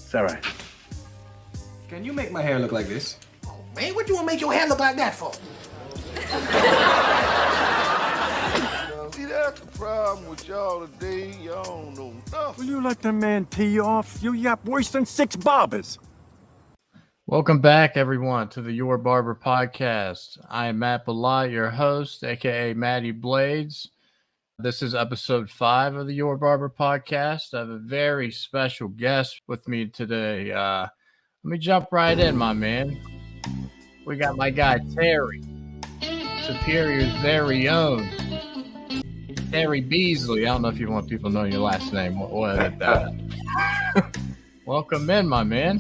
It's all right. Can you make my hair look like this? Oh, man, what you want to make your hair look like that for? See, that's the problem with y'all today. Y'all don't know nothing. Will you let the man tee you off? You yap worse than 6 barbers. Welcome back, everyone, to the Your Barber podcast. I am Matt Belot, your host, aka Matty Blades. This is episode 5 of the Your Barber podcast. I have a very special guest with me today. Let me jump right in, my man. We got my guy Terry, Superior's very own Terry Beasley. I don't know if you want people to know your last name. Welcome in, my man.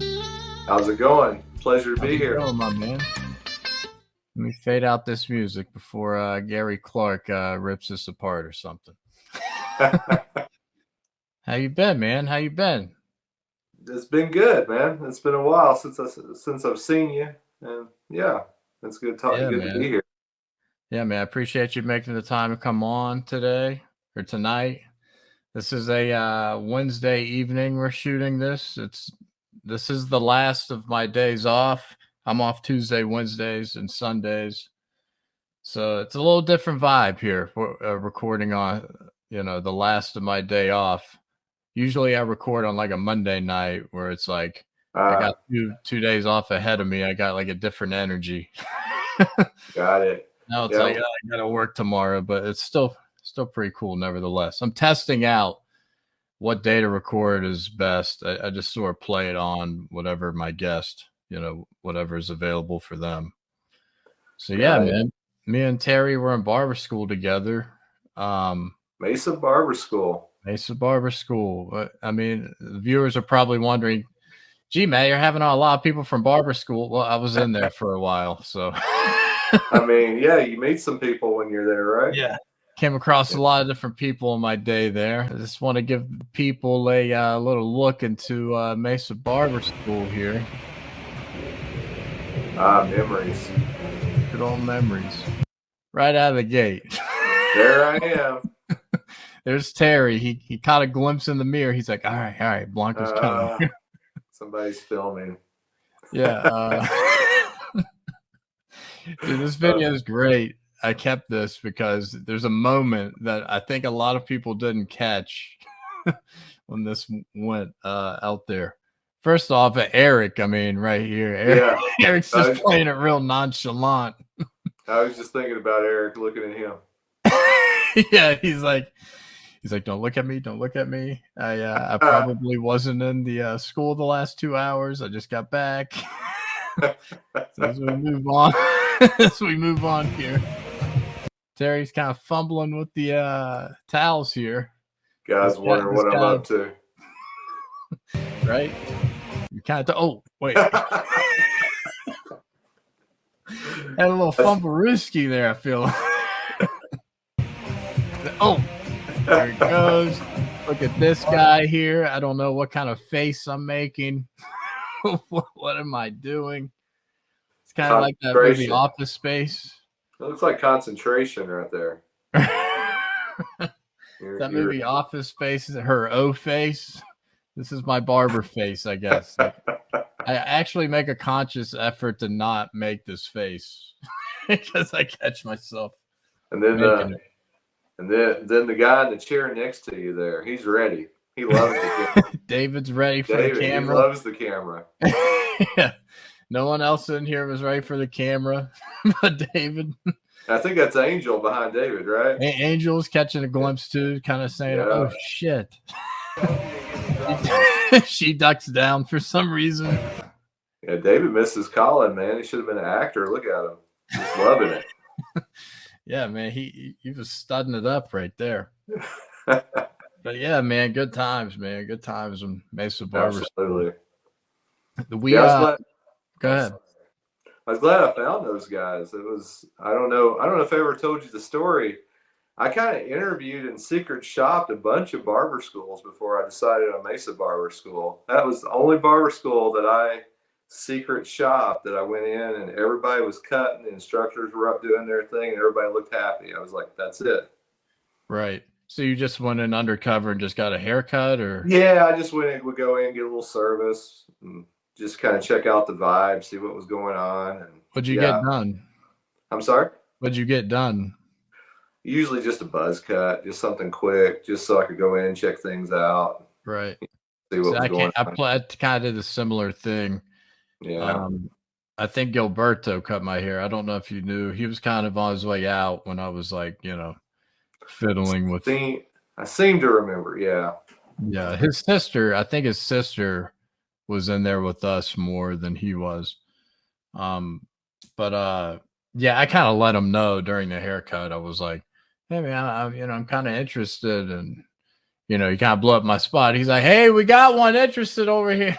How's it going? Pleasure to be here. Going, my man. Let me fade out this music before Gary Clark rips us apart or something. How you been, man? How you been? It's been good, man. It's been a while since I've seen you, and yeah, it's good talking. Good to be here. Yeah, man. I appreciate you making the time to come on today or tonight. This is a Wednesday evening. We're shooting this. This is the last of my days off. I'm off Tuesday, Wednesdays, and Sundays. So it's a little different vibe here for recording on, the last of my day off. Usually I record on like a Monday night where it's like I got two days off ahead of me. I got like a different energy. Got it. Now it's like, I got to work tomorrow, but it's still pretty cool nevertheless. I'm testing out what day to record is best. I just sort of play it on whatever my guest, whatever is available for them. So yeah, man, me and Terry were in barber school together. Mesa Barber School. Mesa Barber School. I mean, the viewers are probably wondering, gee, man, you're having a lot of people from barber school. Well, I was in there for a while, so. I mean, yeah, you meet some people when you're there, right? Yeah. Came across a lot of different people in my day there. I just want to give people a little look into Mesa Barber School here. Memories. Good old memories. Right out of the gate. There I am. There's Terry. He caught a glimpse in the mirror. He's like, all right, Blanco's coming. Somebody's filming. Yeah. Dude, this video is great. I kept this because there's a moment that I think a lot of people didn't catch when this went out there. First off, Eric, right here. Eric's just playing it real nonchalant. I was just thinking about Eric, looking at him. Yeah, he's like, don't look at me. Don't look at me. I probably wasn't in the school the last 2 hours. I just got back. So as we move on here. Terry's kind of fumbling with the towels here. Guys wondering what I'm up to. Right? You kind of oh, wait. Had a little fumblerooski there, I feel. Oh, there it goes. Look at this guy here. I don't know what kind of face I'm making. What am I doing? It's kind of like that movie Office Space. It looks like concentration right there. That movie Office Space is her O face. This is my barber face, I guess. I actually make a conscious effort to not make this face because I catch myself. And then the guy in the chair next to you there, he's ready. He loves the camera. David's ready for the camera. He loves the camera. Yeah. No one else in here was ready for the camera but David. I think that's Angel behind David, right? Angel's catching a glimpse too, kind of saying, oh, shit. She ducks down for some reason. Yeah, David misses Colin, man. He should have been an actor. Look at him. He's loving it. Yeah, man. He was studding it up right there. But yeah, man, good times, man. Good times in Mesa Barber. Absolutely. Go ahead. I was glad I found those guys. It was, I don't know if I ever told you the story. I kind of interviewed and secret shopped a bunch of barber schools before I decided on Mesa Barber School. That was the only barber school that I secret shopped, that I went in and everybody was cutting, the instructors were up doing their thing, and everybody looked happy. I was like, that's it. Right. So you just went in undercover and just got a haircut, or? Yeah, I just would go in, get a little service, and just kind of check out the vibe, see what was going on. And What'd you get done? I'm sorry? What'd you get done? Usually just a buzz cut, just something quick, just so I could go in and check things out. Right. See what was going on. I kind of did a similar thing. Yeah. I think Gilberto cut my hair. I don't know if you knew. He was kind of on his way out when I was like, fiddling with. I seem to remember. Yeah. Yeah. His sister, I think his sister was in there with us more than he was. But yeah, I kind of let him know during the haircut. I was like, hey man, I'm kind of interested, and he kind of blew up my spot. He's like, hey, we got one interested over here.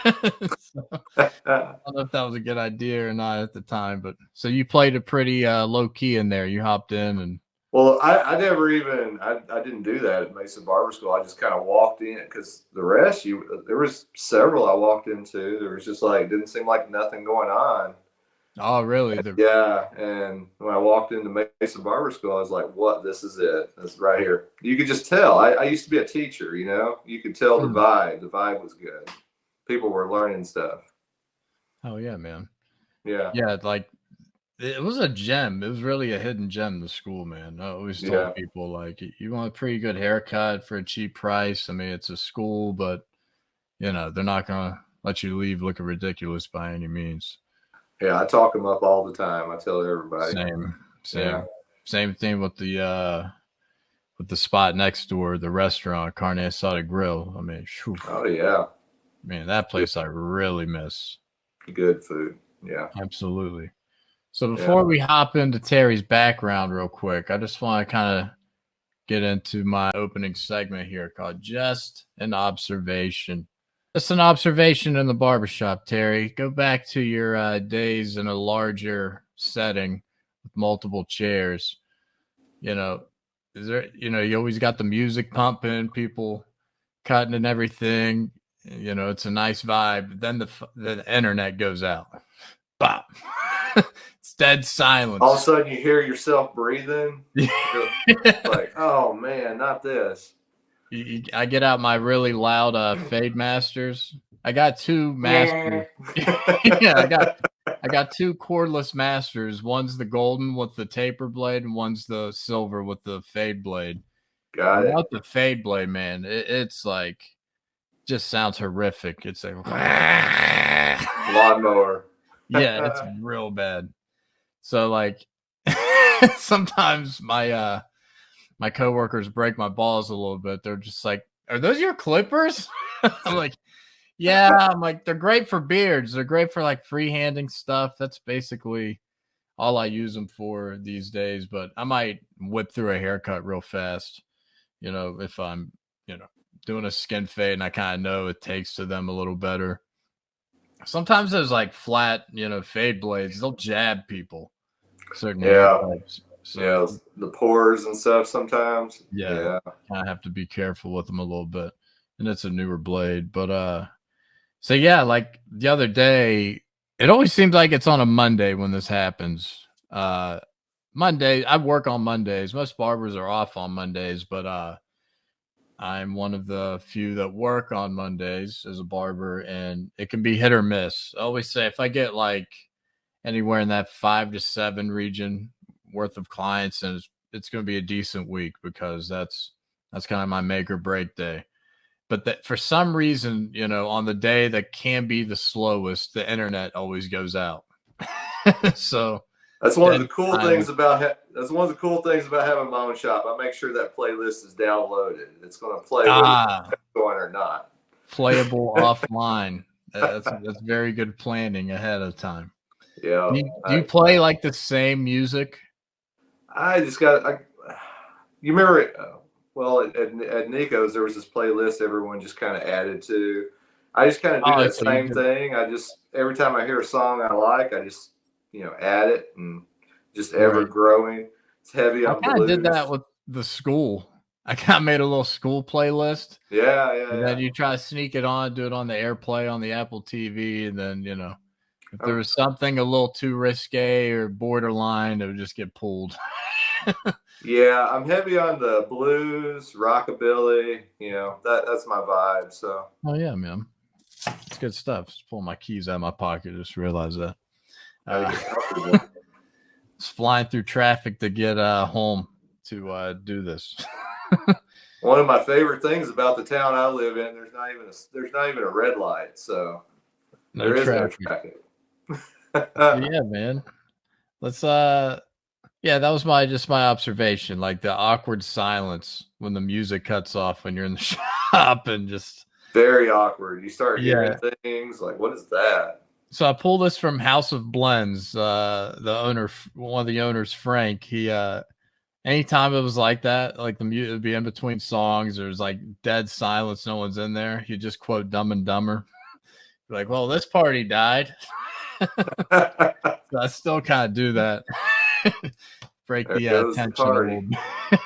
So, I don't know if that was a good idea or not at the time, but so you played it pretty low key in there. You hopped in and. Well, I never even I didn't do that at Mesa Barber School. I just kind of walked in because the rest there was several I walked into. There was just didn't seem like nothing going on. Oh, really? Yeah. And when I walked into Mesa Barber School, I was like, what? This is it. This is right here. You could just tell. I used to be a teacher, you could tell the vibe. The vibe was good. People were learning stuff. Oh, yeah, man. Yeah. Yeah. It was a gem. It was really a hidden gem, the school, man. I always told people, you want a pretty good haircut for a cheap price. I mean, it's a school, but, they're not going to let you leave looking ridiculous by any means. Yeah, I talk them up all the time. I tell everybody. Same. Yeah. Same thing with the spot next door, the restaurant, Carne Asada Grill. I mean, whew. Oh yeah, man, that place I really miss. Good food. Yeah, absolutely. So before we hop into Terry's background real quick, I just want to kind of get into my opening segment here called Just an Observation. Just an observation in the barbershop, Terry. Go back to your days in a larger setting with multiple chairs. Is there, you always got the music pumping, people cutting and everything. It's a nice vibe. Then the internet goes out. Bop. It's dead silence. All of a sudden you hear yourself breathing. Like, oh man, not this. I get out my really loud fade masters. I got two masters. Yeah, I got two cordless masters. One's the golden with the taper blade, and one's the silver with the fade blade. Got it. Without the fade blade, man, it's just sounds horrific. It's like lawnmower. Yeah, it's real bad. So sometimes my coworkers break my balls a little bit. They're just like, "Are those your clippers?" I'm like, "Yeah." I'm like, "They're great for beards. They're great for freehanding stuff. That's basically all I use them for these days." But I might whip through a haircut real fast, if I'm, doing a skin fade and I kind of know it takes to them a little better. Sometimes those flat, fade blades, they'll jab people. Certain types. So, the pores and stuff sometimes. Yeah. I have to be careful with them a little bit. And it's a newer blade. But so yeah, the other day, it always seems like it's on a Monday when this happens. Monday, I work on Mondays. Most barbers are off on Mondays, but I'm one of the few that work on Mondays as a barber, and it can be hit or miss. I always say if I get anywhere in that 5 to 7 region worth of clients, and it's going to be a decent week, because that's kind of my make or break day. But that for some reason, on the day that can be the slowest, the internet always goes out. So that's one of the cool things about having my own shop. I make sure that playlist is downloaded. It's going to play whether it's going or not. Playable offline. That's very good planning ahead of time. Yeah. Do you play the same music? I just got. You remember it? Well, at Nico's there was this playlist everyone just kind of added to. I just kind of do that same thing. I just every time I hear a song I like, I just add it, and just ever growing. It's heavy on blues. I kind of did that with the school. I kind of made a little school playlist. Yeah. And then you try to sneak it on, do it on the AirPlay on the Apple TV, and then if there was something a little too risque or borderline, it would just get pulled. Yeah, I'm heavy on the blues, rockabilly. You know, that's my vibe. So. Oh yeah, man. It's good stuff. Just pulling my keys out of my pocket. Just realized that. It's flying through traffic to get home to do this. One of my favorite things about the town I live in, there's not even a red light, so No there is traffic. no traffic. Yeah, man. Let's yeah, that was my observation, like the awkward silence when the music cuts off when you're in the shop and just very awkward. You start hearing things like, what is that? So I pulled this from House of Blends. The owner, one of the owners, Frank, he anytime it was like that, like the music would be in between songs, there's like dead silence, no one's in there, he'd just quote Dumb and Dumber. Like, well, this party died. So I still kind of do that. Break the tension a little bit.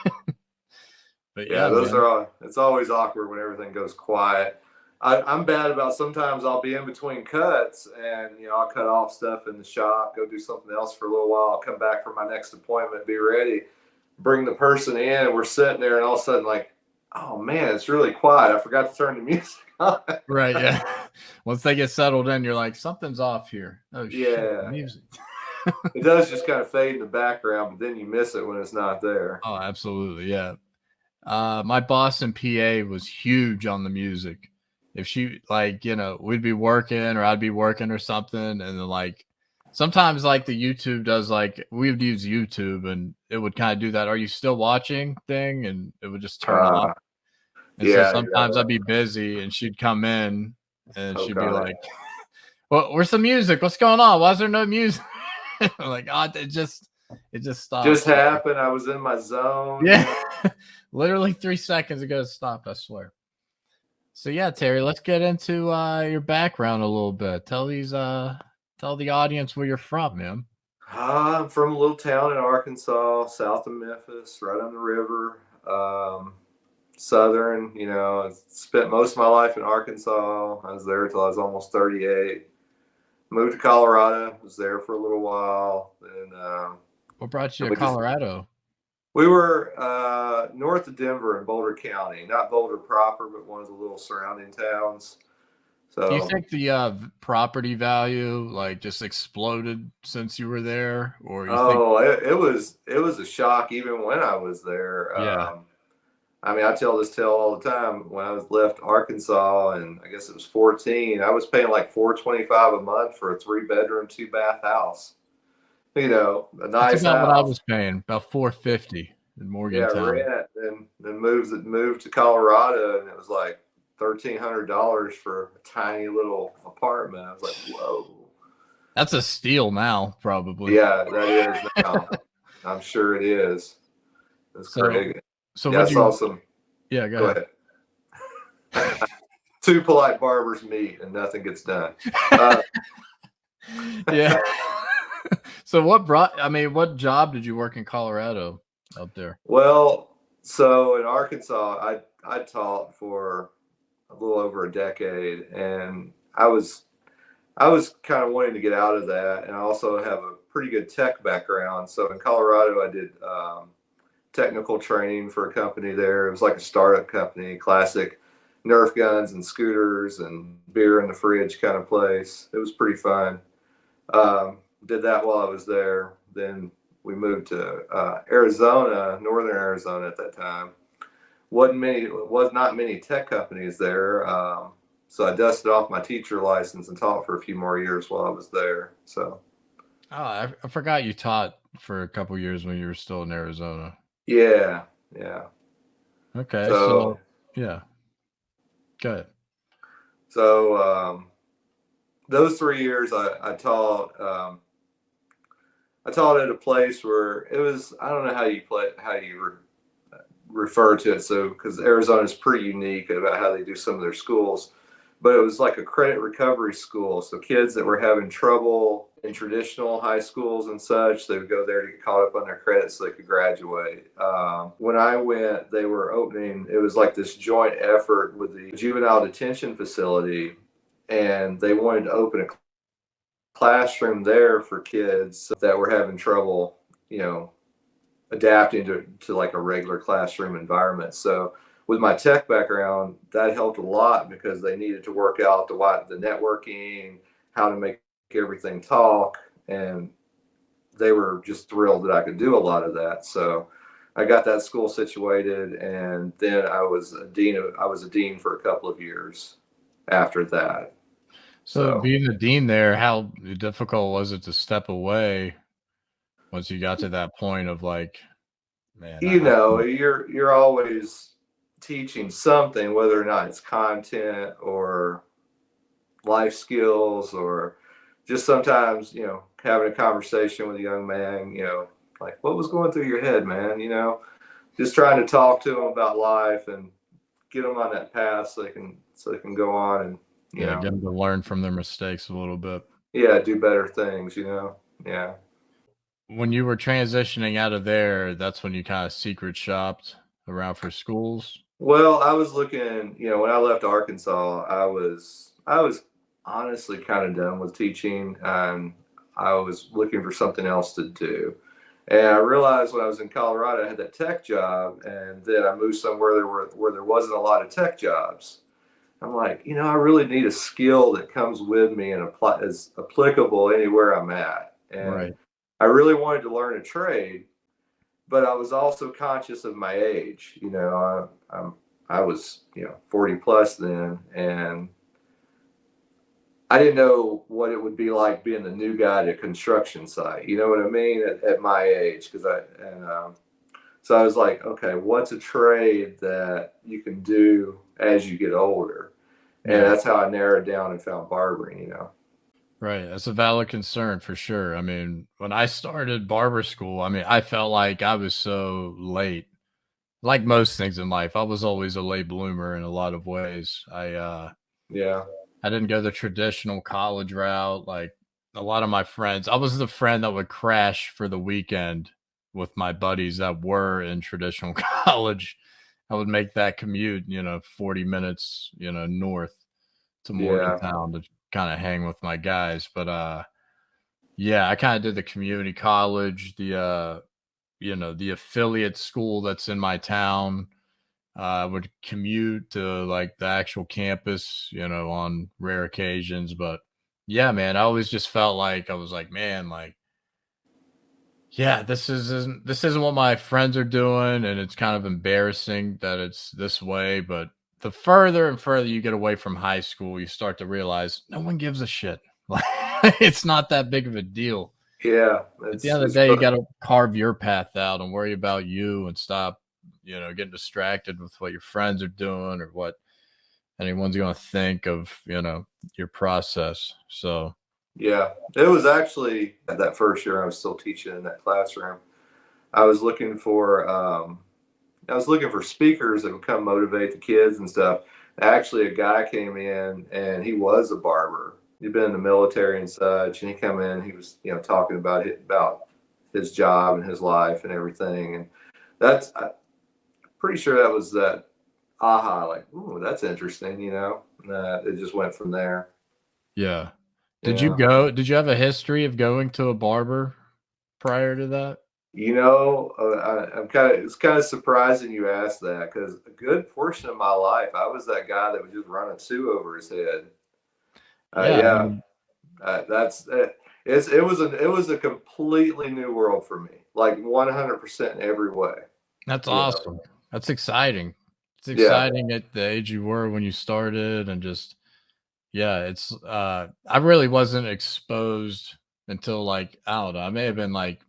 But yeah, those are all, it's always awkward when everything goes quiet. I'm bad about sometimes I'll be in between cuts and, you know, I'll cut off stuff in the shop, go do something else for a little while, I'll come back for my next appointment, be ready, bring the person in, and we're sitting there and all of a sudden like, oh man, it's really quiet. I forgot to turn the music on. Right, yeah. Once they get settled in, you're like, something's off here. Oh yeah. Shit, music. It does just kind of fade in the background, but then you miss it when it's not there. Oh, absolutely, yeah. My boss in PA was huge on the music. If she, like, you know, we'd be working or I'd be working or something, and then like sometimes like the YouTube does, like we would use YouTube and it would kind of do that "are you still watching" thing, and it would just turn off. And so sometimes I'd be busy and she'd come in and she'd be like, well, where's the music? What's going on? Why is there no music? I'm like, oh, it just stopped. Just happened. I was in my zone. Yeah. Literally 3 seconds ago it stopped, I swear. So yeah, Terry, let's get into your background a little bit. Tell the audience where you're from, man. I'm from a little town in Arkansas, south of Memphis, right on the river. Southern, you know, I spent most of my life in Arkansas. I was there till I was almost 38. Moved to Colorado, was there for a little while. And what brought you to Colorado? We were north of Denver in Boulder County, not Boulder proper, but one of the little surrounding towns. So, do you think the property value like just exploded since you were there, or it was a shock even when I was there. Yeah. I mean, I tell this tale all the time. When I was left Arkansas, and I guess it was 14, I was paying like $425 a month for a 3-bedroom, 2-bath house. You know, a nice house. What I was paying, about $450 in Morgantown. Yeah, rent. Then moved to Colorado, and it was like $1,300 for a tiny little apartment. I was like, whoa. That's a steal now, probably. Yeah, that is now. I'm sure it is. It's crazy. So yeah, I saw some. Yeah, go ahead. Two polite barbers meet and nothing gets done. Yeah. So what job did you work in Colorado out there? Well, so in Arkansas, I taught for a little over a decade, and I was kind of wanting to get out of that, and I also have a pretty good tech background. So in Colorado, I did technical training for a company there. It was like a startup company, classic Nerf guns and scooters and beer in the fridge kind of place. It was pretty fun. Did that while I was there. Then we moved to Arizona, northern Arizona at that time. Was not many tech companies there. So I dusted off my teacher license and taught for a few more years while I was there. So. Oh, I forgot you taught for a couple years when you were still in Arizona. Yeah. Okay. So yeah. Good. So those 3 years I taught. I taught at a place where it was. I don't know how you refer to it. So because Arizona is pretty unique about how they do some of their schools. But it was like a credit recovery school. So kids that were having trouble in traditional high schools and such, they would go there to get caught up on their credits so they could graduate. When I went, they were opening, it was like this joint effort with the juvenile detention facility. And they wanted to open a classroom there for kids that were having trouble, you know, adapting to like a regular classroom environment. So with my tech background, that helped a lot because they needed to work out the networking, how to make everything talk, and they were just thrilled that I could do a lot of that. So I got that school situated, and then I was a dean for a couple of years after that. So being the dean there, how difficult was it to step away once you got to that point of like, man, you're always teaching something, whether or not it's content or life skills, or just sometimes, having a conversation with a young man, like, what was going through your head, man? Just trying to talk to them about life and get them on that path so they can go on and, get them to learn from their mistakes a little bit. Yeah, do better things, Yeah. When you were transitioning out of there, that's when you kind of secret shopped around for schools? Well, I was looking, when I left Arkansas, I was honestly kind of done with teaching, and I was looking for something else to do. And I realized when I was in Colorado, I had that tech job, and then I moved somewhere where there wasn't a lot of tech jobs. I'm like, I really need a skill that comes with me and is applicable anywhere I'm at. And right. I really wanted to learn a trade, but I was also conscious of my age. I was 40 plus then, and I didn't know what it would be like being the new guy at a construction site. You know what I mean? At my age, so I was like, okay, what's a trade that you can do as you get older? And that's how I narrowed down and found barbering. Right. That's a valid concern for sure. I mean, when I started barber school, I felt like I was so late. Like most things in life, I was always a late bloomer in a lot of ways. I didn't go the traditional college route. Like a lot of my friends, I was the friend that would crash for the weekend with my buddies that were in traditional college. I would make that commute, 40 minutes, north to Morgantown to kind of hang with my guys. But I kind of did the community college, the affiliate school that's in my town. I would commute to like the actual campus, on rare occasions. But yeah, man, I always just felt like I was like, man, like, yeah, this isn't what my friends are doing, and it's kind of embarrassing that it's this way. But the further and further you get away from high school, you start to realize no one gives a shit. Like, it's not that big of a deal. Yeah. At the end of the day, you got to carve your path out and worry about you and stop, getting distracted with what your friends are doing or what anyone's going to think of, your process. So, yeah, it was actually that first year I was still teaching in that classroom. I was looking for speakers that would come motivate the kids and stuff. Actually, a guy came in and he was a barber. He'd been in the military and such, and he came in. He was, talking about his job and his life and everything. And I'm pretty sure that was that aha, like, ooh, that's interesting. It just went from there. Yeah. Did you have a history of going to a barber prior to that? It's kind of surprising you asked that, because a good portion of my life, I was that guy that would just run a two over his head. It was a completely new world for me, like 100% in every way. That's awesome. That's exciting. It's exciting at the age you were when you started, and just, it's, I really wasn't exposed until like, I don't know, I may have been like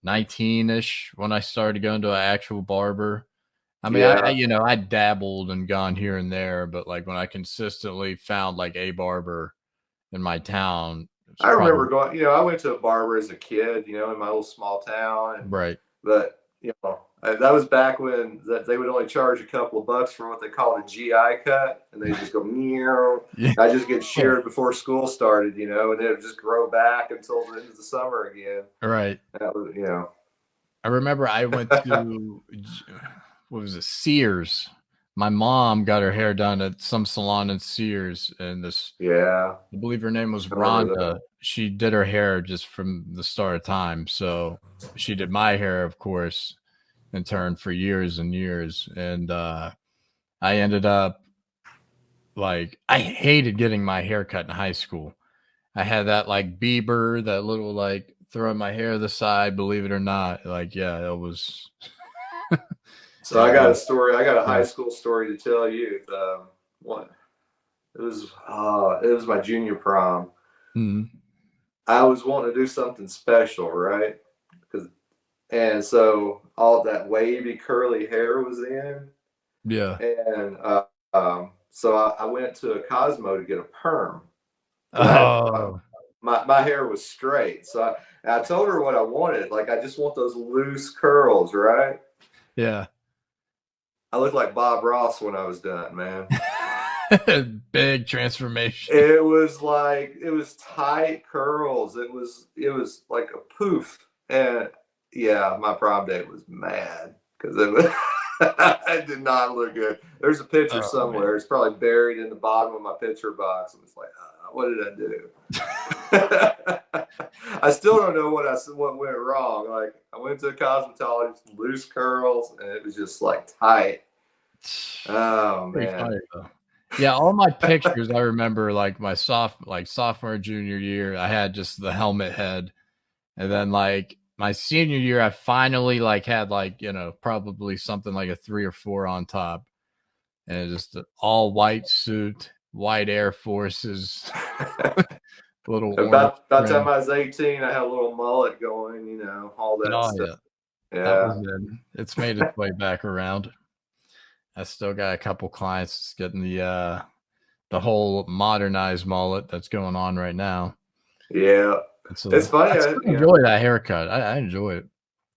19-ish when I started going to an actual barber. I dabbled and gone here and there, but like when I consistently found like a barber in my town, I remember going, I went to a barber as a kid, in my little small town. Right. But, that was back when they would only charge a couple of bucks for what they called a GI cut, and they just go, meow. Yeah. I just get sheared before school started, and then it would just grow back until the end of the summer again. Right. That was, I remember I went to, what was it, Sears. my mom got her hair done at some salon in Sears, and this, Yeah. I believe her name was I remember Rhonda. that. She did her hair just from the start of time. So she did my hair, of course, in turn for years and years. And I ended up like, I hated getting my hair cut in high school. I had that like Bieber, that little like throwing my hair to the side, believe it or not. Like, yeah, it was. So I it got a was story. I got a yeah. high school story to tell you. What it was my junior prom. Mhm. I was wanting to do something special, right? And so all that wavy curly hair was in, Yeah. and so I went to a Cosmo to get a perm. Oh, My hair was straight, so I told her what I wanted. Like, I just want those loose curls, right? yeah. I looked like Bob Ross when I was done, man. Big transformation. It was tight curls. It was like a poof. And yeah, my prom date was mad because it was it did not look good. There's a picture somewhere. Man. It's probably buried in the bottom of my picture box. And it's like, what did I do? I still don't know what went wrong. Like, I went to a cosmetologist, loose curls, and it was just like tight. Oh Pretty man. funny, though. Yeah, all my pictures I remember, like my sophomore, junior year, I had just the helmet head, and then like my senior year, I finally like had like, probably something like a 3 or 4 on top, and just an all white suit, white Air Forces, little orange About the trim. time I was 18, I had a little mullet going, all that Oh stuff. yeah, that was it. It's made its way back around. I still got a couple clients getting the whole modernized mullet that's going on right now. Yeah. It's funny. I still enjoy that haircut. I enjoy it.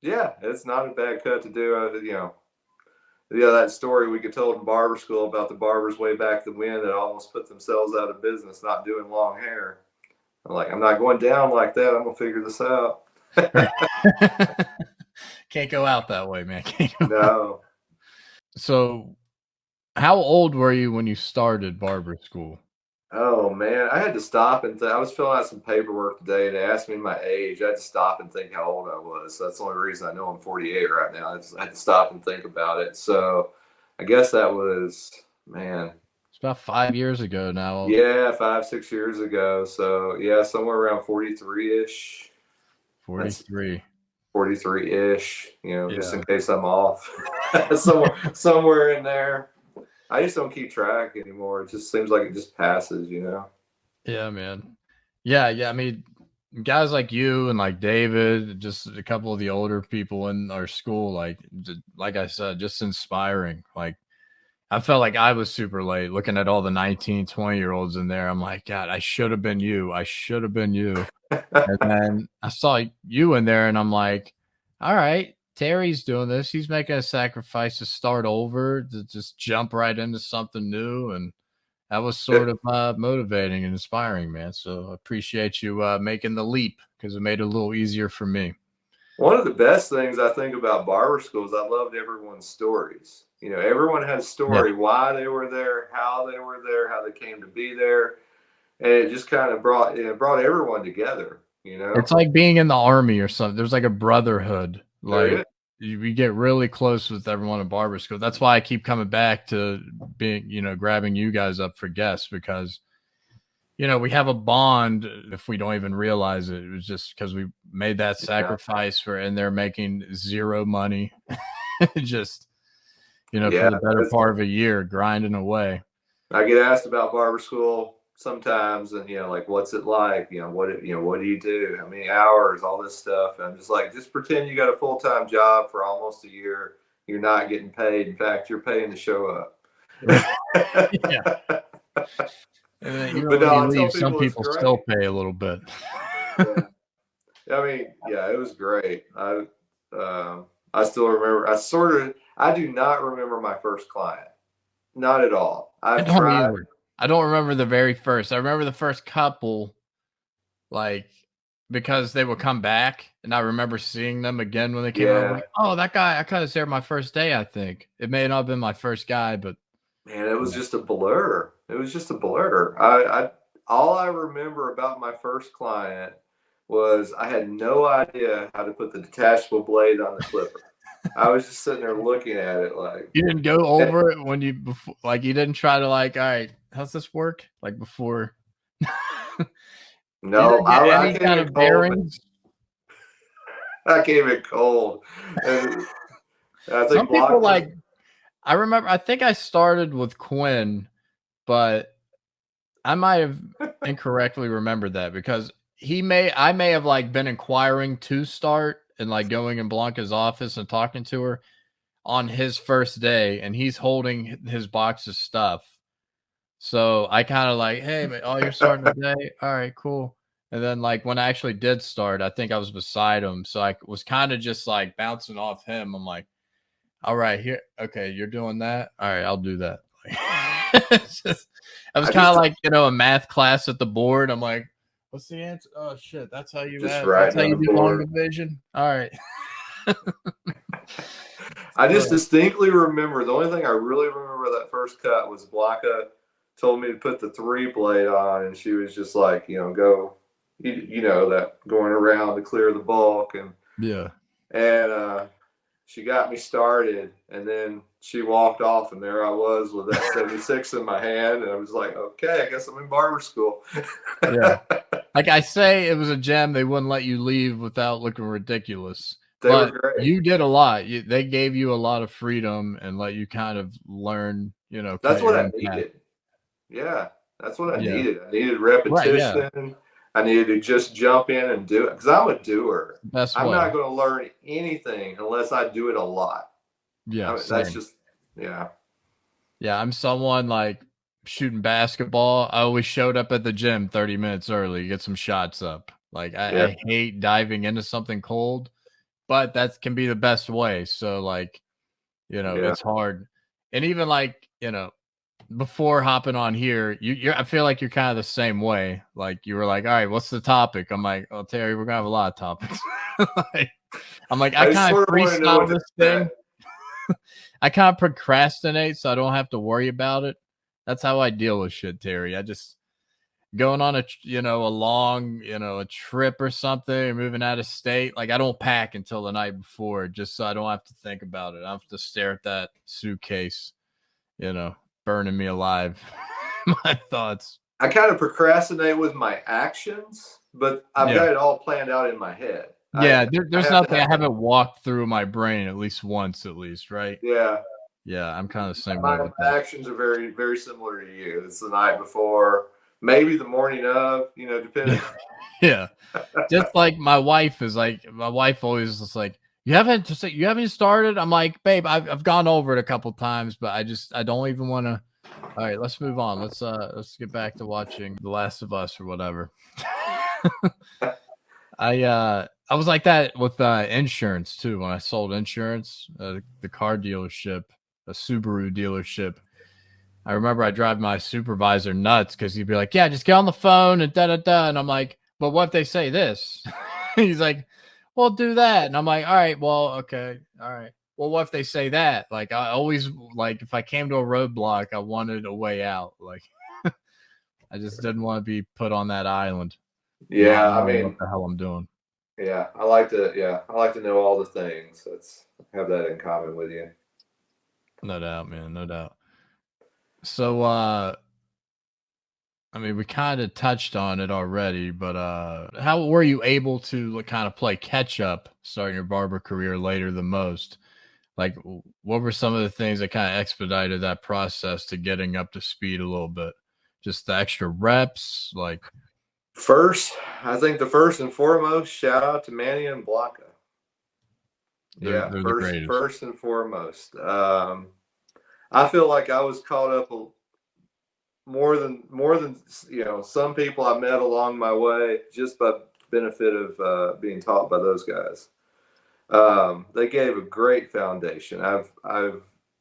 Yeah, it's not a bad cut to do. That story we could tell in barber school about the barbers way back when that almost put themselves out of business not doing long hair. I'm not going down like that. I'm going to figure this out. Can't go out that way, man. No. So, how old were you when you started barber school? Oh man, I had to stop and I was filling out some paperwork today, and they asked me my age. I had to stop and think how old I was. So that's the only reason I know I'm 48 right now. I had to stop and think about it. So I guess that was, man, It's about 5 years ago now. yeah, 5-6 years ago. So yeah, somewhere around 43-ish. 43. 43-ish. Just Yeah. in case I'm off, somewhere in there. I just don't keep track anymore. It just seems like it just passes. Yeah, man. Yeah. I mean, guys like you and like David, just a couple of the older people in our school, like I said, just inspiring. Like, I felt like I was super late looking at all the 19, 20-year-olds in there. I'm like, God, I should have been you. I should have been you. And then I saw you in there, and I'm like, all right, Terry's doing this. He's making a sacrifice to start over, to just jump right into something new. And that was sort of motivating and inspiring, man. So I appreciate you making the leap, because it made it a little easier for me. One of the best things I think about barber school is I loved everyone's stories. Everyone has a story, why they were there, how they were there, how they came to be there. And it just kind of brought everyone together, It's like being in the army or something. There's like a brotherhood. Like, we get really close with everyone in barber school. That's why I keep coming back to being, grabbing you guys up for guests, because, we have a bond if we don't even realize it. It was just because we made that sacrifice and they're making zero money. Just, for the better part of a year grinding away. I get asked about barber school sometimes, and like, what's it like? What do you do? How many hours? All this stuff. And I'm just like, just pretend you got a full-time job for almost a year. You're not getting paid. In fact, you're paying to show up. Yeah. And then, when you leave, some people still pay a little bit. Yeah. I mean, yeah, it was great. I still remember. I do not remember my first client. Not at all. I don't either. I don't remember the very first. I remember the first couple, because they would come back, and I remember seeing them again when they came out. Like, oh, that guy, I cut his hair my first day, I think. It may not have been my first guy, but man, it was just a blur. It was just a blur. I all I remember about my first client was I had no idea how to put the detachable blade on the clipper. I was just sitting there looking at it like. You didn't go over it when you before, like you didn't try to like, all right, how's this work? Like before. No, I any kind of bearings. I came in cold. And I think Some people like. I remember. I think I started with Quinn, but I might have incorrectly remembered that because I may have like been inquiring to start and like going in Blanca's office and talking to her on his first day, and he's holding his box of stuff. So I kind of like, hey, oh, you're starting today? All right, cool. And then like when I actually did start, I think I was beside him. So I was kind of just like bouncing off him. I'm like, all right, here. Okay, you're doing that. All right, I'll do that. I was kind of like, a math class at the board. I'm like, what's the answer? Oh shit, that's how you just that's how you do long board. division. All right. I just distinctly remember the only thing I really remember that first cut was Blanca told me to put the 3 blade on, and she was just like, go, that going around to clear the bulk, and she got me started, and then she walked off, and there I was with that 76 in my hand, and I was like, okay, I guess I'm in barber school. Yeah. Like I say, it was a gem. They wouldn't let you leave without looking ridiculous. They were great. You did a lot. They gave you a lot of freedom and let you kind of learn, That's what I needed. Yeah, that's what I needed. I needed repetition. Right, yeah. I needed to just jump in and do it because I'm a doer. I'm not going to learn anything unless I do it a lot. Yeah, that's just Yeah, I'm someone like shooting basketball. I always showed up at the gym 30 minutes early, get some shots up. Like I hate diving into something cold, but that can be the best way. So like, it's hard. And even like, before hopping on here, I feel like you're kind of the same way. Like you were like, all right, what's the topic? I'm like, oh, Terry, we're gonna have a lot of topics. I'm like, I kind of freestyle this thing. I kind of procrastinate so I don't have to worry about it. That's how I deal with shit, Terry. I just going on a long, a trip or something, or moving out of state. Like I don't pack until the night before, just so I don't have to think about it. I have to stare at that suitcase, burning me alive. My thoughts. I kind of procrastinate with my actions, but I've got it all planned out in my head. Yeah, there's nothing I haven't walked through my brain at least once, right? Yeah. Yeah, I'm kind of the same way with that. My actions are very, very similar to you. It's the night before, maybe the morning of, depending. Yeah. Just like my wife always is like, you haven't started. I'm like, babe, I've gone over it a couple times, but I don't even want to. All right, let's move on. Let's get back to watching The Last of Us or whatever. I was like that with insurance too. When I sold insurance, the car dealership, a Subaru dealership. I remember I drive my supervisor nuts because he'd be like, "Yeah, just get on the phone and da da da," and I'm like, "But what if they say this?" He's like, well, do that. And I'm like, all right, well, okay. All right. Well, what if they say that? Like, I always, like, if I came to a roadblock, I wanted a way out. Like, I just didn't want to be put on that island. Yeah, I mean, what the hell I'm doing. Yeah, I like to know all the things. Have that in common with you. No doubt, man. No doubt. So, I mean, we kind of touched on it already, but how were you able to kind of play catch up starting your barber career later than most? Like, what were some of the things that kind of expedited that process to getting up to speed a little bit? Just the extra reps, like. I think the first and foremost, shout out to Manny and Blanca. They're the greatest. First and foremost. I feel like I was caught up more than some people I met along my way just by benefit of being taught by those guys. They gave a great foundation.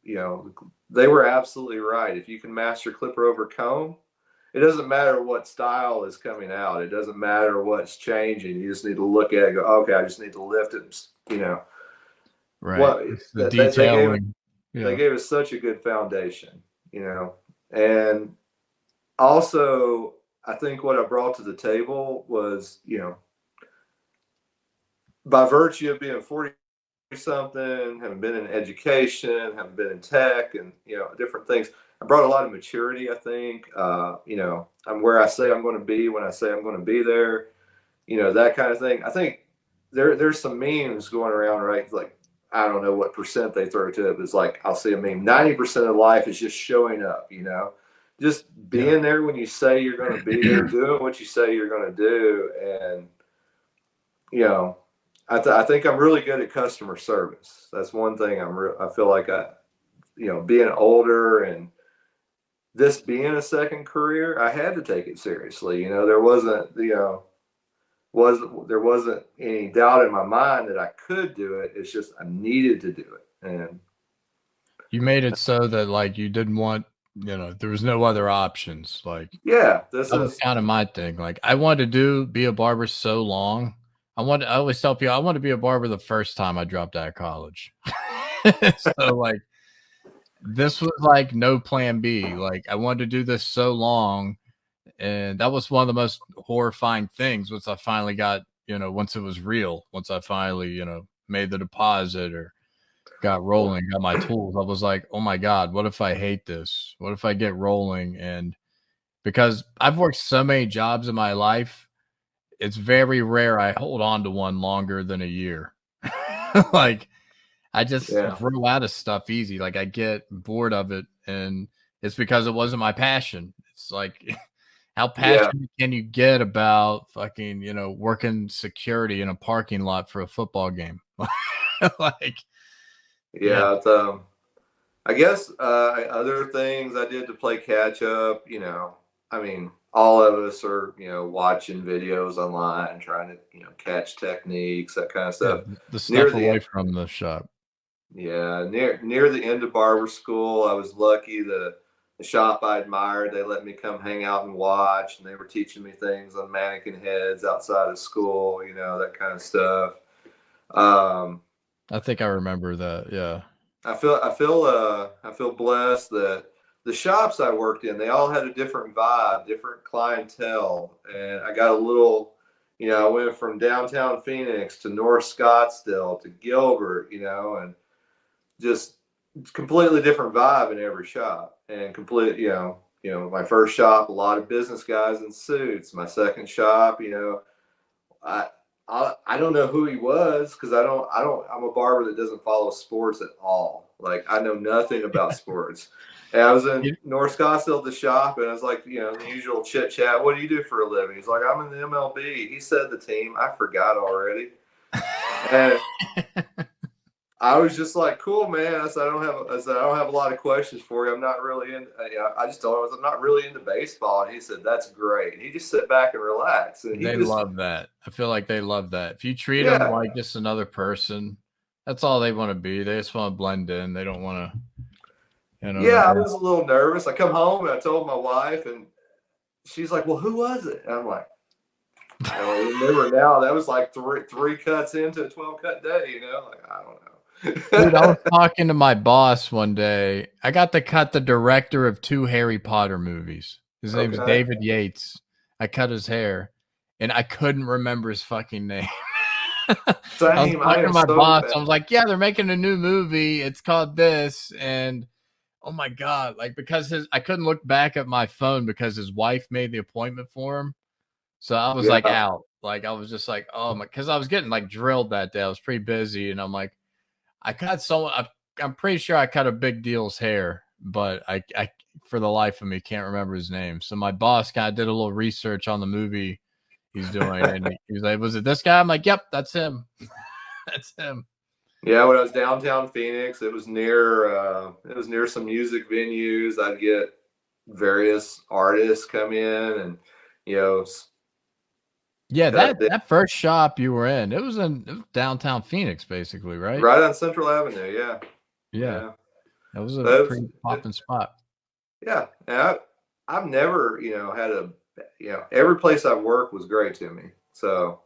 They were absolutely right. If you can master clipper over comb, it doesn't matter what style is coming out. It doesn't matter what's changing. You just need to look at it and go, okay, I just need to lift it, Right. The detailing. They gave us such a good foundation. you know. And also, I think what I brought to the table was, you know, by virtue of being 40 something, having been in education, having been in tech and, you know, different things, I brought a lot of maturity, I think. You know, I'm where I say I'm going to be when I say I'm going to be there, you know, that kind of thing. I think there's some memes going around, right? Like, I don't know what percent they throw to it, but it's like, I'll see a meme. 90% of life is just showing up, you know, just being there when you say you're going to be there, doing what you say you're going to do. And, you know, I think I'm really good at customer service. That's one thing I feel like you know, being older and this being a second career, I had to take it seriously. You know, there wasn't, you know, there wasn't any doubt in my mind that I could do it. It's just I needed to do it. And you made it so that like you didn't want, you know, there was no other options. Like, yeah, that was kind of my thing. Like, I wanted to be a barber so long. I always tell people I want to be a barber the first time I dropped out of college. So like, this was like no plan B. Like, I wanted to do this so long. And that was one of the most horrifying things once I finally got, you know, once it was real, once I finally, you know, made the deposit or got rolling, got my tools. I was like, oh my God, what if I hate this? What if I get rolling? And because I've worked so many jobs in my life, it's very rare I hold on to one longer than a year. Like, I just grow out of stuff easy. Like, I get bored of it. And it's because it wasn't my passion. It's like, how passionate can you get about fucking, you know, working security in a parking lot for a football game? Like, I guess other things I did to play catch up, you know, I mean, all of us are, you know, watching videos online, trying to, you know, catch techniques, that kind of stuff. The stuff away from the shop. Yeah, near the end of barber school, I was lucky. The shop I admired, they let me come hang out and watch, and they were teaching me things on mannequin heads outside of school, you know, that kind of stuff. I think I remember that. Yeah. I feel blessed that the shops I worked in, they all had a different vibe, different clientele. And I got a little, you know, I went from downtown Phoenix to North Scottsdale to Gilbert, you know, and just completely different vibe in every shop. And you know, my first shop, a lot of business guys in suits. My second shop, you know, I don't know who he was because I'm a barber that doesn't follow sports at all. Like, I know nothing about sports. And I was in North Scottsdale at the shop, and I was like, you know, the usual chit chat. What do you do for a living? He's like, I'm in the MLB. He said the team. I forgot already. And I was just like, cool, man. I said, I don't have a lot of questions for you. I'm not really in. You know, I just told him I'm not really into baseball, and he said, that's great. And he just sit back and relax. And they love that. I feel like they love that. If you treat them like just another person, that's all they want to be. They just want to blend in. They don't want to. You know, I was a little nervous. I come home and I told my wife, and she's like, well, who was it? And I'm like, I don't remember now. That was like three cuts into a 12-cut day, you know? Like, I don't know. Dude, I was talking to my boss one day. I got to cut the director of 2 Harry Potter movies. His name's David Yates. I cut his hair, and I couldn't remember his fucking name. Same. I was talking to my boss. I was like, yeah, they're making a new movie. It's called this. And oh my God, like, because I couldn't look back at my phone because his wife made the appointment for him. So I was like out. Like, I was just like, oh my, because I was getting like drilled that day. I was pretty busy. And I'm like, I cut I'm pretty sure I cut a big deal's hair, but I for the life of me can't remember his name. So my boss kind of did a little research on the movie he's doing, and he was like, was it this guy? I'm like, yep, that's him. That's him. Yeah, when I was downtown Phoenix, it was near some music venues. I'd get various artists come in, and you know. Yeah, that first shop you were in, it was downtown Phoenix, basically, right? Right on Central Avenue, yeah. Yeah. That was a pretty popping spot. Yeah, and I've never, you know, had every place I've worked was great to me. So,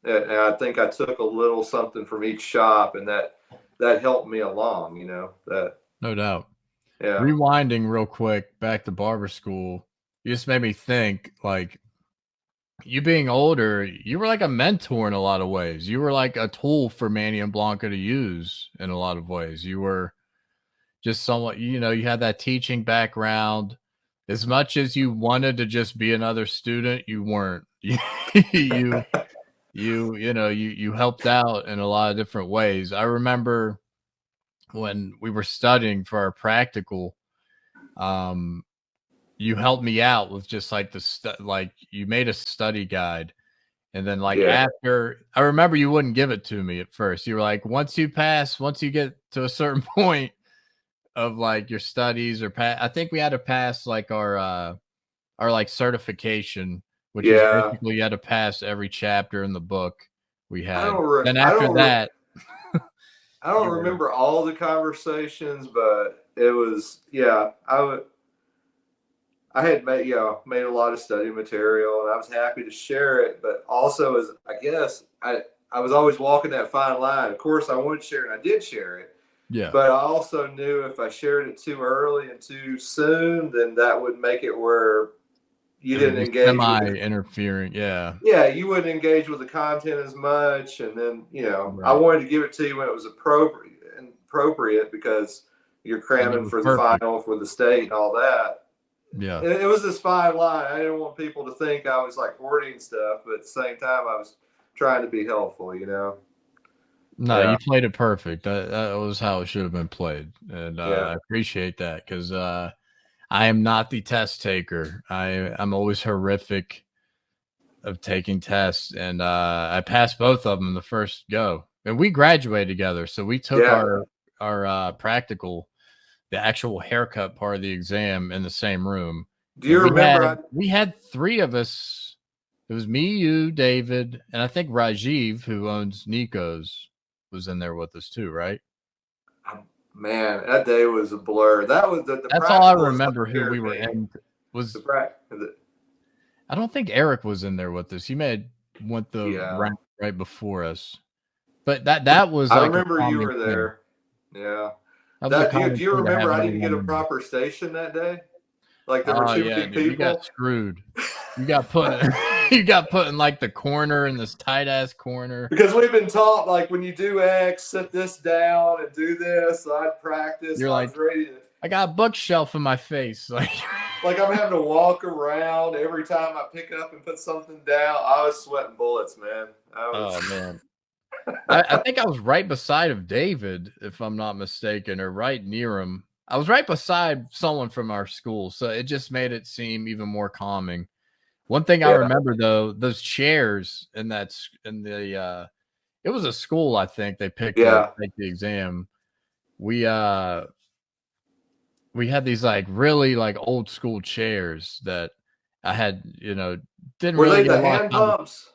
and I think I took a little something from each shop, and that helped me along, you know. That no doubt. Yeah. Rewinding real quick back to barber school, you just made me think, like, you being older, you were like a mentor in a lot of ways. You were like a tool for Manny and Blanca to use in a lot of ways. You were just somewhat, you had that teaching background. As much as you wanted to just be another student, you weren't. You helped out in a lot of different ways. I remember when we were studying for our practical, you helped me out with just like like you made a study guide. And then after, I remember you wouldn't give it to me at first. You were like, once you get to a certain point of like your studies or I think we had to pass like our like certification, which is basically you had to pass every chapter in the book we had. Then after that, I don't remember all the conversations, but it was, I had made a lot of study material, and I was happy to share it. But also, I was always walking that fine line. Of course, I wanted to share it, and I did share it. Yeah. But I also knew if I shared it too early and too soon, then that would make it where you didn't engage. Semi-interfering, yeah. Yeah, you wouldn't engage with the content as much, and then Right. I wanted to give it to you when it was appropriate because you're cramming for the final for the state and all that. Yeah, it was this fine line. I didn't want people to think I was like hoarding stuff, but at the same time, I was trying to be helpful. No, you played it perfect. That was how it should have been played, and I appreciate that because I am not the test taker. I'm always horrific of taking tests, and I passed both of them in the first go. And we graduated together, so we took our practical, the actual haircut part of the exam in the same room. Do you remember? We had three of us. It was me, you, David, and I think Rajiv, who owns Nico's, was in there with us too, right? Man, that day was a blur. That was the That's all I remember. Who we were in was the practice. I don't think Eric was in there with us. He may have went round right before us, but that was. I like remember you were there. Yeah. Do you remember I didn't get a proper station that day? Like there were too many people. You got screwed. You got put. You got put in like the corner, in this tight ass corner. Because we've been taught like when you do X, sit this down and do this. So I'd practice. You're like, I got a bookshelf in my face. Like I'm having to walk around every time I pick up and put something down. I was sweating bullets, man. Oh man. I think I was right beside of David, if I'm not mistaken, or right near him. I was right beside someone from our school, so it just made it seem even more calming. One thing I remember though, those chairs it was a school, I think they picked up to take the exam. We had these like really like old school chairs that I had, didn't Were really they get the hand pumps?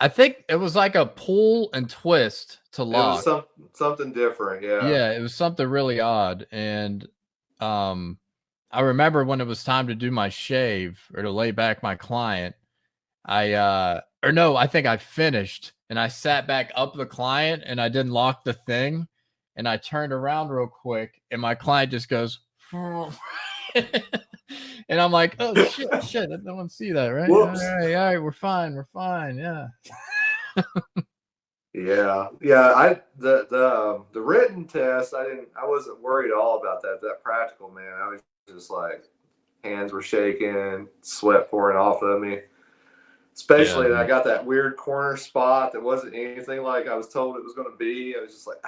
I think it was like a pull and twist to lock. It was something different, yeah. Yeah, it was something really odd. And I remember when it was time to do my shave or to lay back my client, I think I finished and I sat back up the client and I didn't lock the thing. And I turned around real quick and my client just goes, and I'm like, oh shit, I don't want to see that, right? Whoops. All right, we're fine, yeah. Yeah. The written test, I wasn't worried at all about that. That practical, man, I was just like, hands were shaking, sweat pouring off of me. Especially that I got that weird corner spot that wasn't anything like I was told it was going to be. I was just like,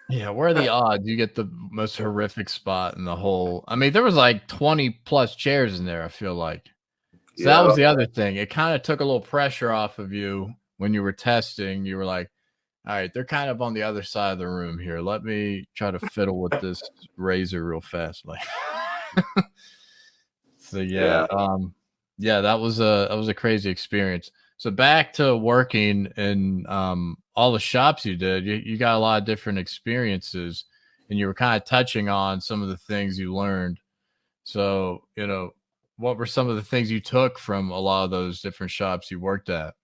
Yeah, where are the odds you get the most horrific spot in the whole? I mean, there was like 20 plus chairs in there, I feel like. So that was the other thing. It kind of took a little pressure off of you when you were testing. You were like, all right, they're kind of on the other side of the room here. Let me try to fiddle with this razor real fast. Like, so that was a crazy experience. So back to working in all the shops you did, you got a lot of different experiences, and you were kind of touching on some of the things you learned. So, what were some of the things you took from a lot of those different shops you worked at?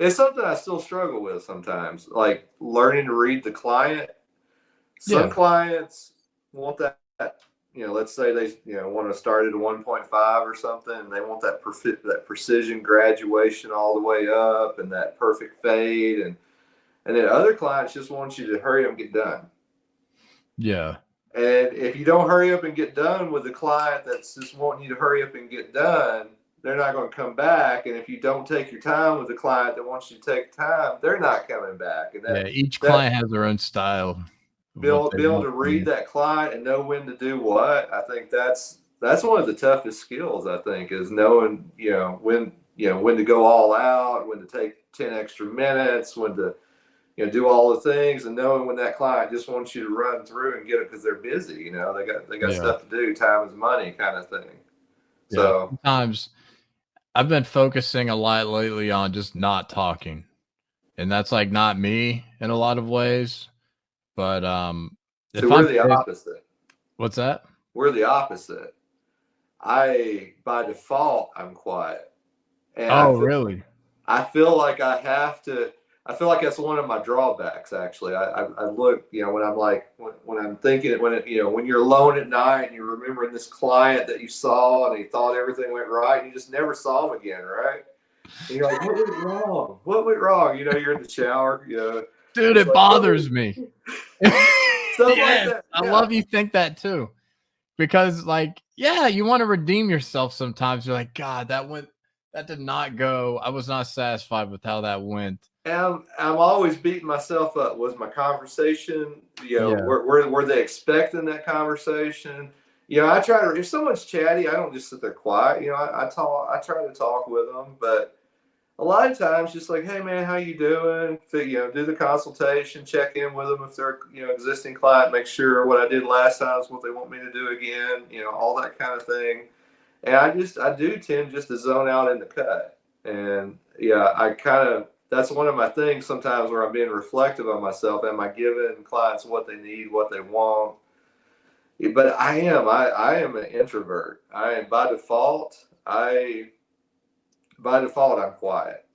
It's something I still struggle with sometimes, like learning to read the client. Some clients want that, let's say they, want to start at a 1.5 or something, and they want that precision graduation all the way up and that perfect fade. And then other clients just want you to hurry up and get done. Yeah. And if you don't hurry up and get done with the client that's just wanting you to hurry up and get done, they're not going to come back. And if you don't take your time with the client that wants you to take time, they're not coming back. And each client has their own style. Be able to read that client and know when to do what. I think that's one of the toughest skills, I think, is knowing, when to go all out, when to take 10 extra minutes, when to, do all the things, and knowing when that client just wants you to run through and get it because they're busy. They got stuff to do. Time is money, kind of thing. Yeah. So sometimes I've been focusing a lot lately on just not talking, and that's like not me in a lot of ways. But so we're the opposite. What's that? We're the opposite. By default, I'm quiet. And really? I feel like I have to. I feel like that's one of my drawbacks. Actually, I look, when I'm like, when I'm thinking, when you're alone at night and you're remembering this client that you saw and you thought everything went right, and you just never saw him again, right? And you're like, what went wrong? What went wrong? You're in the shower, Dude, it bothers me. Stuff like that. I love you think that too, because you want to redeem yourself sometimes. You're like, God, that did not go. I was not satisfied with how that went. And I'm always beating myself up. Was my conversation, were they expecting that conversation? I try to, if someone's chatty, I don't just sit there quiet. I try to talk with them, but a lot of times just like, hey man, how you doing? Do the consultation, check in with them if they're, existing client, make sure what I did last time is what they want me to do again, all that kind of thing. And I do tend just to zone out in the cut. And that's one of my things sometimes where I'm being reflective on myself. Am I giving clients what they need, what they want? But I am an introvert. By default, I'm quiet.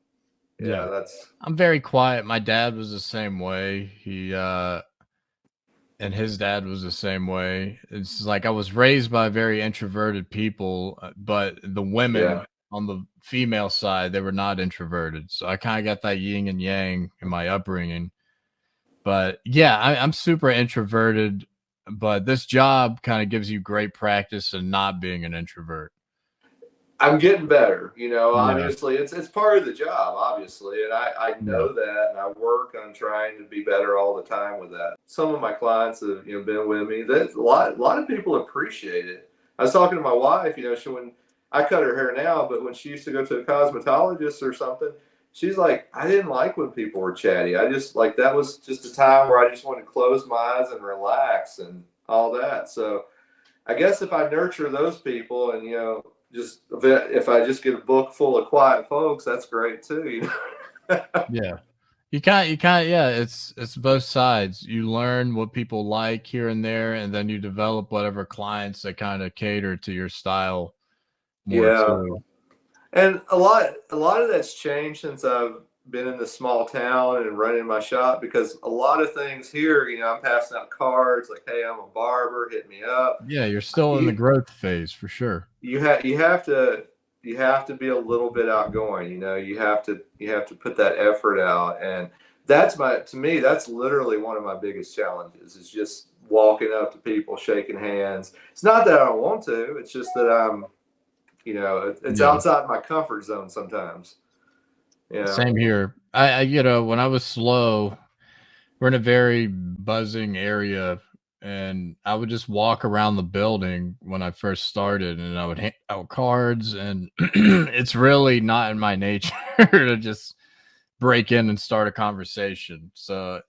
I'm very quiet. My dad was the same way. He and his dad was the same way. It's like I was raised by very introverted people, but the women on the female side, they were not introverted. So I kind of got that yin and yang in my upbringing. But I'm super introverted, but this job kind of gives you great practice in not being an introvert. I'm getting better, obviously it's part of the job, obviously. And I know that, and I work on trying to be better all the time with that. Some of my clients have, been with me. A lot of people appreciate it. I was talking to my wife, when I cut her hair now, but when she used to go to a cosmetologist or something, she's like, I didn't like when people were chatty. I just that was just a time where I just wanted to close my eyes and relax and all that. So I guess if I nurture those people and, just if I just get a book full of quiet folks, that's great too. Yeah. You can't, it's both sides. You learn what people like here and there, and then you develop whatever clients that kind of cater to your style more too. And a lot of that's changed since I've been in this small town and running my shop, because a lot of things here, I'm passing out cards like, hey, I'm a barber, hit me up. Yeah, you're still in the growth phase for sure. You have to be a little bit outgoing. You have to put that effort out, and to me that's literally one of my biggest challenges, is just walking up to people, shaking hands. It's not that I don't want to, it's just that I'm it's outside my comfort zone sometimes. Same here. I when I was slow, we're in a very buzzing area, and I would just walk around the building when I first started, and I would hand out cards, and it's really not in my nature to just break in and start a conversation. So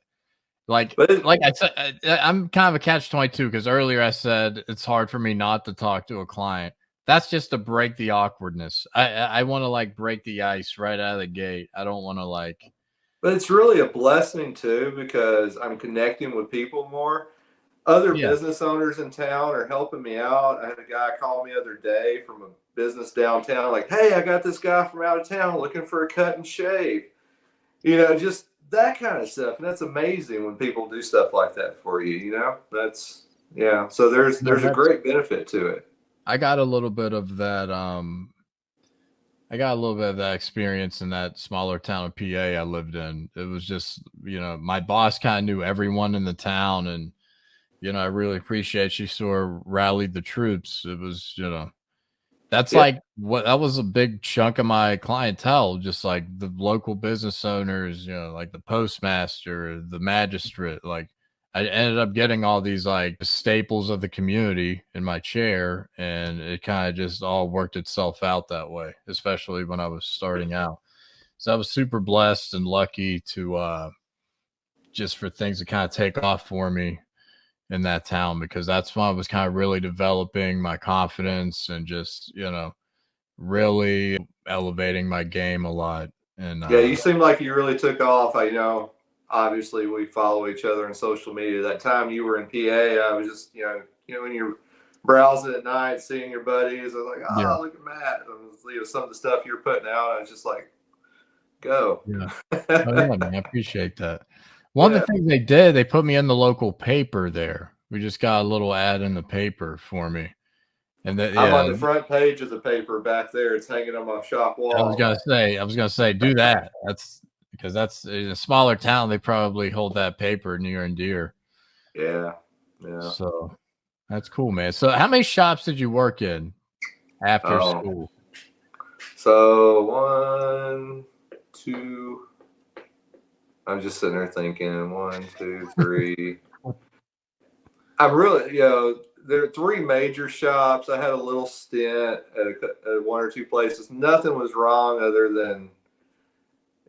like I said, I'm kind of a catch-22, because earlier I said it's hard for me not to talk to a client. That's just to break the awkwardness. I want to break the ice right out of the gate. I don't want to But it's really a blessing too, because I'm connecting with people more. Other business owners in town are helping me out. I had a guy call me the other day from a business downtown, like, hey, I got this guy from out of town looking for a cut and shave. just that kind of stuff. And that's amazing when people do stuff like that for you, that's, yeah. So there's a great benefit to it. I got a little bit of that. I got a little bit of that experience in that smaller town of PA I lived in. It was just, my boss kind of knew everyone in the town, and, I really appreciate she sort of rallied the troops. It was, that's like that was a big chunk of my clientele, just like the local business owners, like the postmaster, the magistrate. Like I ended up getting all these like staples of the community in my chair, and it kind of just all worked itself out that way, especially when I was starting out. So I was super blessed and lucky to just for things to kind of take off for me in that town, because that's when I was kind of really developing my confidence and just, really elevating my game a lot. And yeah, you seem like you really took off. Obviously we follow each other on social media. That time you were in PA, I was just, when you're browsing at night, seeing your buddies, I was like, look at Matt. And, some of the stuff you're putting out, I was just like, go. Yeah. Oh, yeah, man, I appreciate that. One of the things they did, they put me in the local paper there. We just got a little ad in the paper for me. And that, I'm on the front page of the paper back there. It's hanging on my shop wall. I was gonna say, do that. That's because that's in a smaller town. They probably hold that paper near and dear. Yeah. So that's cool, man. So how many shops did you work in after school? So 1, 2. I'm just sitting there thinking 1, 2, 3. I'm really, there are 3 major shops. I had a little stint at 1 or 2 places. Nothing was wrong other than,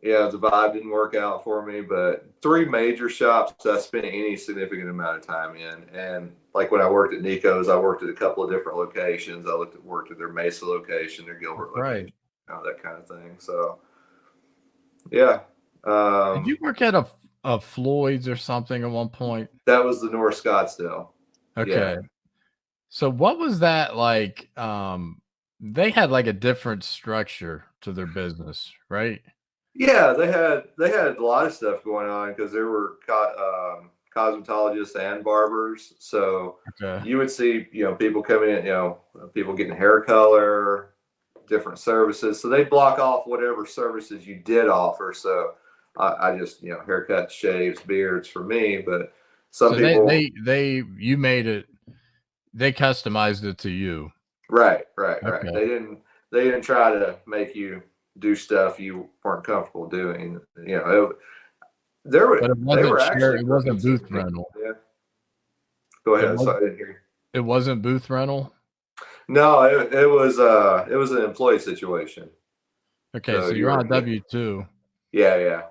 the vibe didn't work out for me. But 3 major shops I spent any significant amount of time in. And like when I worked at Nico's, I worked at a couple of different locations. I worked at their Mesa location, their Gilbert location, that kind of thing. So, yeah. Did you work at a Floyd's or something at one point? That was the North Scottsdale. Okay. Yeah. So what was that like? They had like a different structure to their business, right? Yeah, they had a lot of stuff going on because there were cosmetologists and barbers. So you would see, people coming in, people getting hair color, different services. So they block off whatever services you did offer. So I just, haircuts, shaves, beards for me. But some people you made it. They customized it to you. Right. They didn't try to make you do stuff you weren't comfortable doing. It wasn't booth rental. Yeah. Go ahead. Sorry, I didn't hear you. It wasn't booth rental. No, it was an employee situation. Okay, so you're on W-2. Yeah.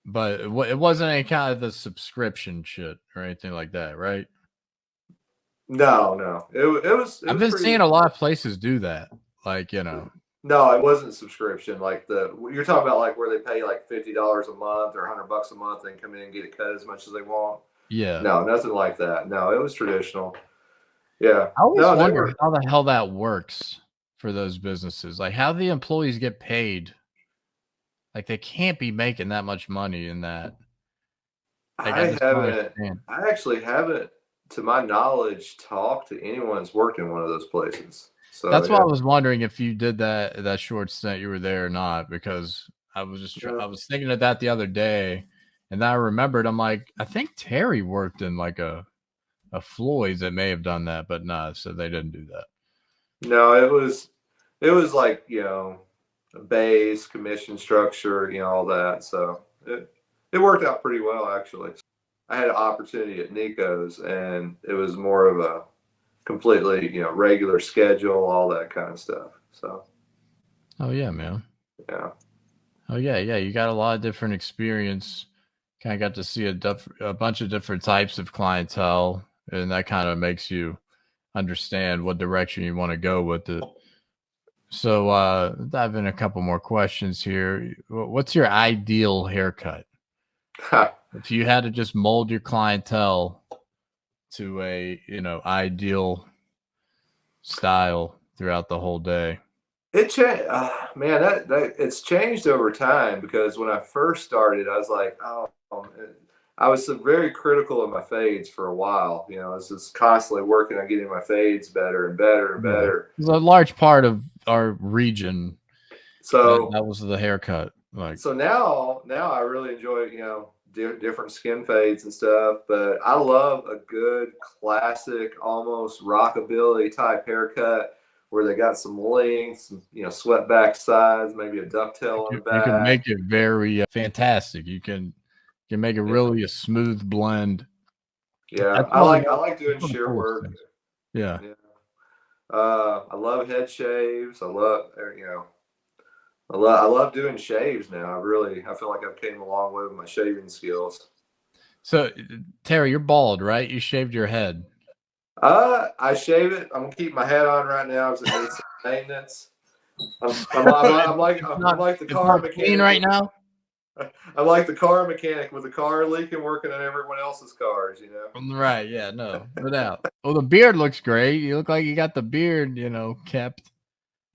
But it wasn't any kind of the subscription shit or anything like that, right? No. It was. I've been seeing a lot of places do that. Like, No, it wasn't subscription. Like you're talking about, like where they pay like $50 a month or $100 a month and come in and get it cut as much as they want. Yeah. No, nothing like that. No, it was traditional. Yeah. I always wonder how the hell that works for those businesses. Like how the employees get paid. Like they can't be making that much money in that. Like, I actually haven't, to my knowledge, talked to anyone that's worked in one of those places. So that's why I was wondering if you did that short stint you were there or not, because I was I was thinking of that the other day, and then I remembered, I'm like, I think Terry worked in like a Floyd's that may have done that, but no, so they didn't do that. No, it was like, a base, commission structure, all that. So it worked out pretty well, actually. I had an opportunity at Nico's, and it was more of a completely, regular schedule, all that kind of stuff. So. Oh yeah, man. Yeah. Oh yeah. You got a lot of different experience. Kind of got to see a bunch of different types of clientele, and that kind of makes you understand what direction you want to go with it. So dive in a couple more questions here. What's your ideal haircut? If you had to just mold your clientele to a, ideal style throughout the whole day. It changed, man. That it's changed over time because when I first started, I was like, oh, I was very critical of my fades for a while. You know, I was just constantly working on getting my fades better and better and better. It's a large part of our region. So that was the haircut. So now I really enjoy, you know, different skin fades and stuff. But I love a good classic, almost rockabilly type haircut where they got some length, some, you know, swept back sides, maybe a ducktail on the back. You can make it very fantastic. You can make it really a smooth blend. Yeah, I like doing shear work. Yeah. I love head shaves. I love doing shaves now. I feel like I've came a long way with my shaving skills. So Terry, you're bald, right? You shaved your head. I shave it. I'm gonna keep my hat on right now because it needs some maintenance. I'm like the car mechanic right now. I'm like the car mechanic with the car leaking, working on everyone else's cars. You know. Right? Yeah. No doubt. Well, the beard looks great. You look like you got the beard, you know, kept.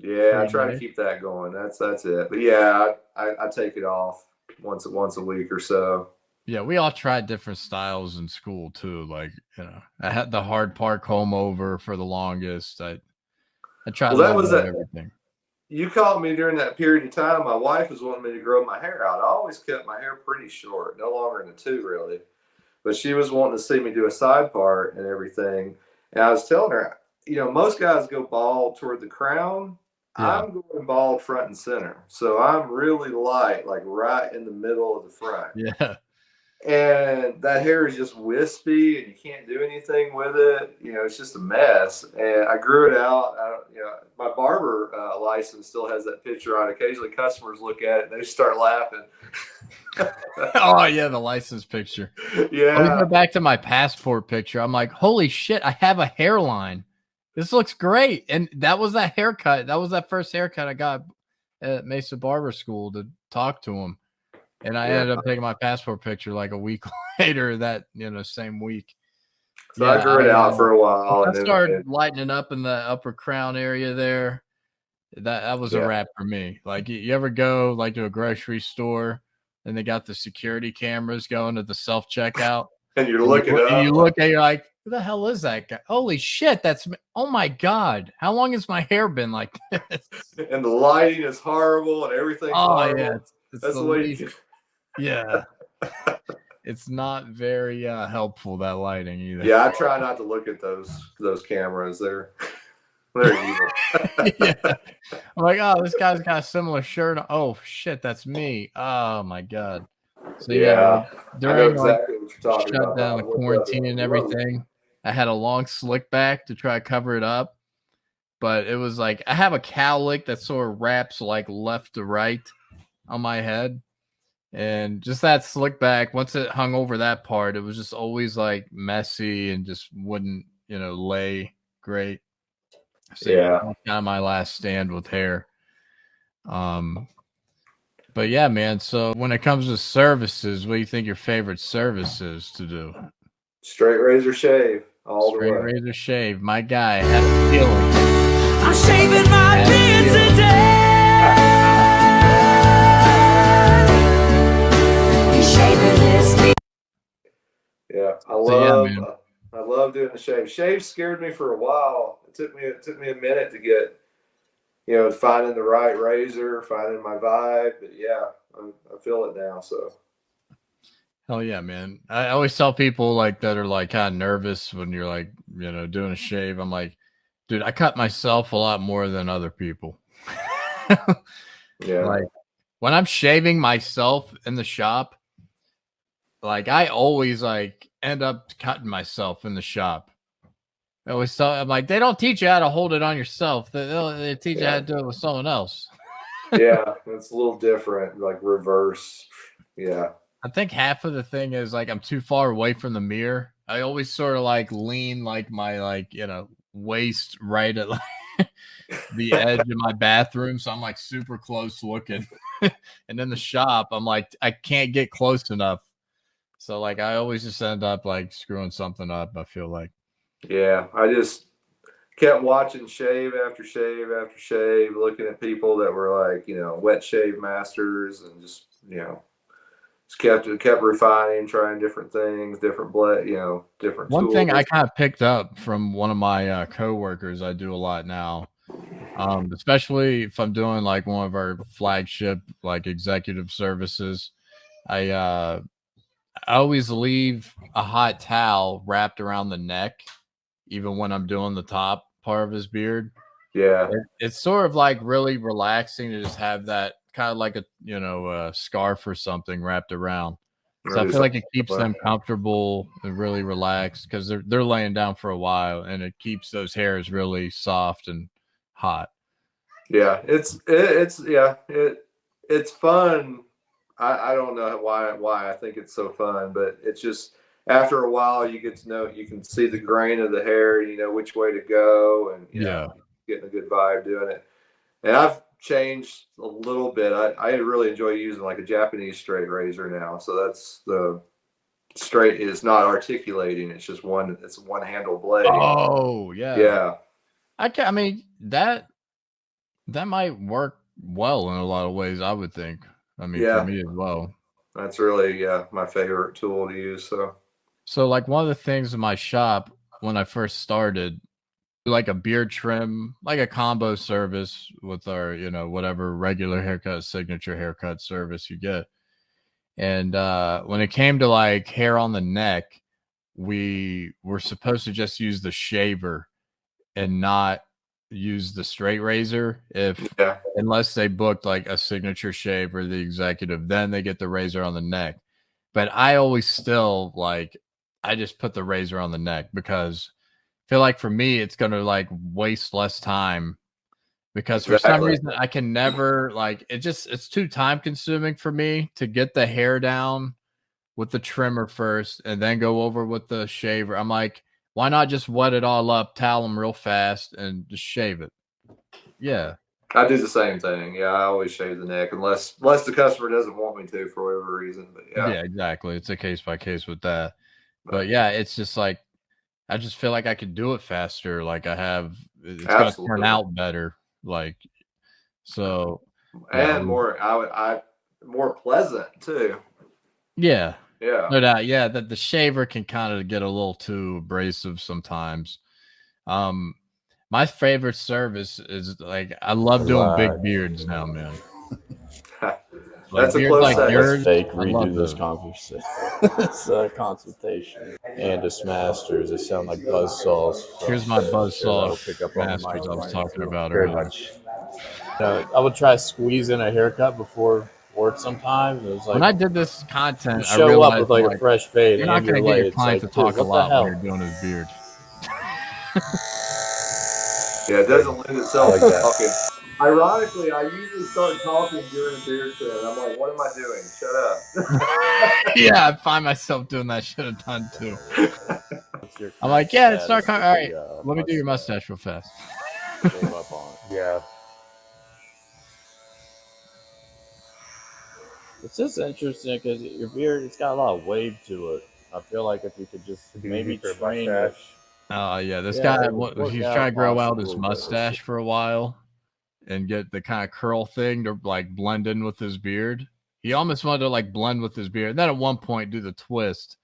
Yeah, I try to keep that going. That's it. But yeah, I take it off once a week or so. Yeah, we all tried different styles in school too. Like, you know, I had the hard part comb over for the longest. I tried everything. You caught me during that period of time. My wife was wanting me to grow my hair out. I always kept my hair pretty short, no longer than a 2 really. But she was wanting to see me do a side part and everything. And I was telling her, you know, most guys go bald toward the crown. Yeah. I'm going bald front and center. So I'm really light, like right in the middle of the front. Yeah. And that hair is just wispy and you can't do anything with it. You know, it's just a mess. And I grew it out. You know, my barber license still has that picture on. Occasionally customers look at it and they start laughing. Oh, yeah, the license picture. Yeah. Let me go back to my passport picture. I'm like, holy shit, I have a hairline. This looks great. And that was that haircut. That was that first haircut I got at Mesa Barber School to talk to him. And I ended up taking my passport picture like a week later that, you know, same week. So yeah, I grew it out for a while. I started lightening up in the upper crown area there. That was a wrap for me. Like, you ever go like to a grocery store and they got the security cameras going to the self-checkout? And you're looking up. And you look at, you're like, who the hell is that guy? Holy shit, that's me. Oh my God. How long has my hair been like this? And the lighting is horrible and everything's horrible. Yeah. That's the way yeah. It's not very helpful, that lighting either. Yeah, I try not to look at those cameras. They're evil. Yeah. I'm like, oh, this guy's got a similar shirt. Oh shit, that's me. Oh my God. So yeah, during exactly what you're talking shut down, the quarantine and everything, I had a long slick back to try to cover it up. But it was like I have a cowlick that sort of wraps like left to right on my head. And just that slick back, once it hung over that part, it was just always like messy and just wouldn't, you know, lay great. So yeah, that's kind of my last stand with hair. But yeah, man. So when it comes to services, what do you think your favorite service is to do? Straight razor shave, all the way. Straight razor shave. My guy had a feeling. I'm shaving my beard today. Yeah, I love doing the shave. Shave scared me for a while. It took me a minute to get, you know, finding the right razor, finding my vibe. But yeah, I feel it now. So. Hell yeah, man. I always tell people like that are like kind of nervous when you're like, you know, doing a shave. I'm like, dude, I cut myself a lot more than other people. Yeah. Like when I'm shaving myself in the shop, like I always like end up cutting myself in the shop. I always tell, I'm like, they don't teach you how to hold it on yourself. They teach you how to do it with someone else. Yeah, it's a little different, like reverse. Yeah. I think half of the thing is like I'm too far away from the mirror. I always sort of like lean like my like, you know, waist right at like the edge of my bathroom. So I'm like super close looking. And in the shop, I'm like, I can't get close enough. So like I always just end up like screwing something up, I feel like. Yeah, kept watching shave after shave after shave, looking at people that were like, wet shave masters, and just, just kept refining, trying different things, different blend, different One tools. thing I kind of picked up from one of my coworkers, I do a lot now, especially if I'm doing like one of our flagship like executive services. I always leave a hot towel wrapped around the neck, even when I'm doing the top part of his beard. Yeah. It's sort of like really relaxing to just have that kind of like a scarf or something wrapped around. So I feel like it keeps them comfortable and really relaxed because they're laying down for a while, and it keeps those hairs really soft and hot. Yeah, it's fun. I don't know why I think it's so fun, but it's just after a while you get to know, you can see the grain of the hair, you know which way to go, and getting a good vibe doing it. And I've changed a little bit. I really enjoy using like a Japanese straight razor now. So that's the straight is not articulating. It's just one handle blade. Oh yeah. Yeah. I mean that might work well in a lot of ways, I would think. I mean, for me as well. That's really my favorite tool to use. So like one of the things in my shop when I first started, like a beard trim, like a combo service with our, whatever regular haircut, signature haircut service you get. And when it came to like hair on the neck, we were supposed to just use the shaver and not use the straight razor unless they booked like a signature shave or the executive, then they get the razor on the neck. But I always still I just put the razor on the neck because I feel like for me it's gonna like waste less time because for some reason I can never it's too time consuming for me to get the hair down with the trimmer first and then go over with the shaver. I'm like, why not just wet it all up, towel them real fast, and just shave it? Yeah. I do the same thing. Yeah, I always shave the neck unless the customer doesn't want me to for whatever reason. But yeah, exactly. It's a case by case with that. But yeah, it's just like I just feel like I could do it faster. Like it's gonna turn out better. Like so, and more pleasant too. Yeah. Yeah. No doubt. Yeah, that the shaver can kind of get a little too abrasive sometimes. My favorite service is I love doing big beards now, man. That's a close like yours. Fake redo this conversation. It's a consultation and a smasters. They sound like buzzsaws. Here's my buzzsaw masters I was talking about earlier. I would try squeezing a haircut before work sometimes. It was like when I did this content, I show realized up with like a fresh fade. You're not going to get your client to talk a lot when you're doing his beard. Yeah, it doesn't lend itself to talking. Ironically, I usually start talking during a beard trim. I'm like, what am I doing? Shut up. Yeah, I find myself doing that shit a ton too. I'm like, yeah, start talking. All right, let me do your mustache real fast. Yeah. It's just interesting because your beard, it's got a lot of wave to it. I feel like if you could just maybe train it. Oh, yeah. This guy, he's trying to grow out his mustache for a while and get the kind of curl thing to like blend in with his beard. He almost wanted to like blend with his beard. And then at one point do the twist.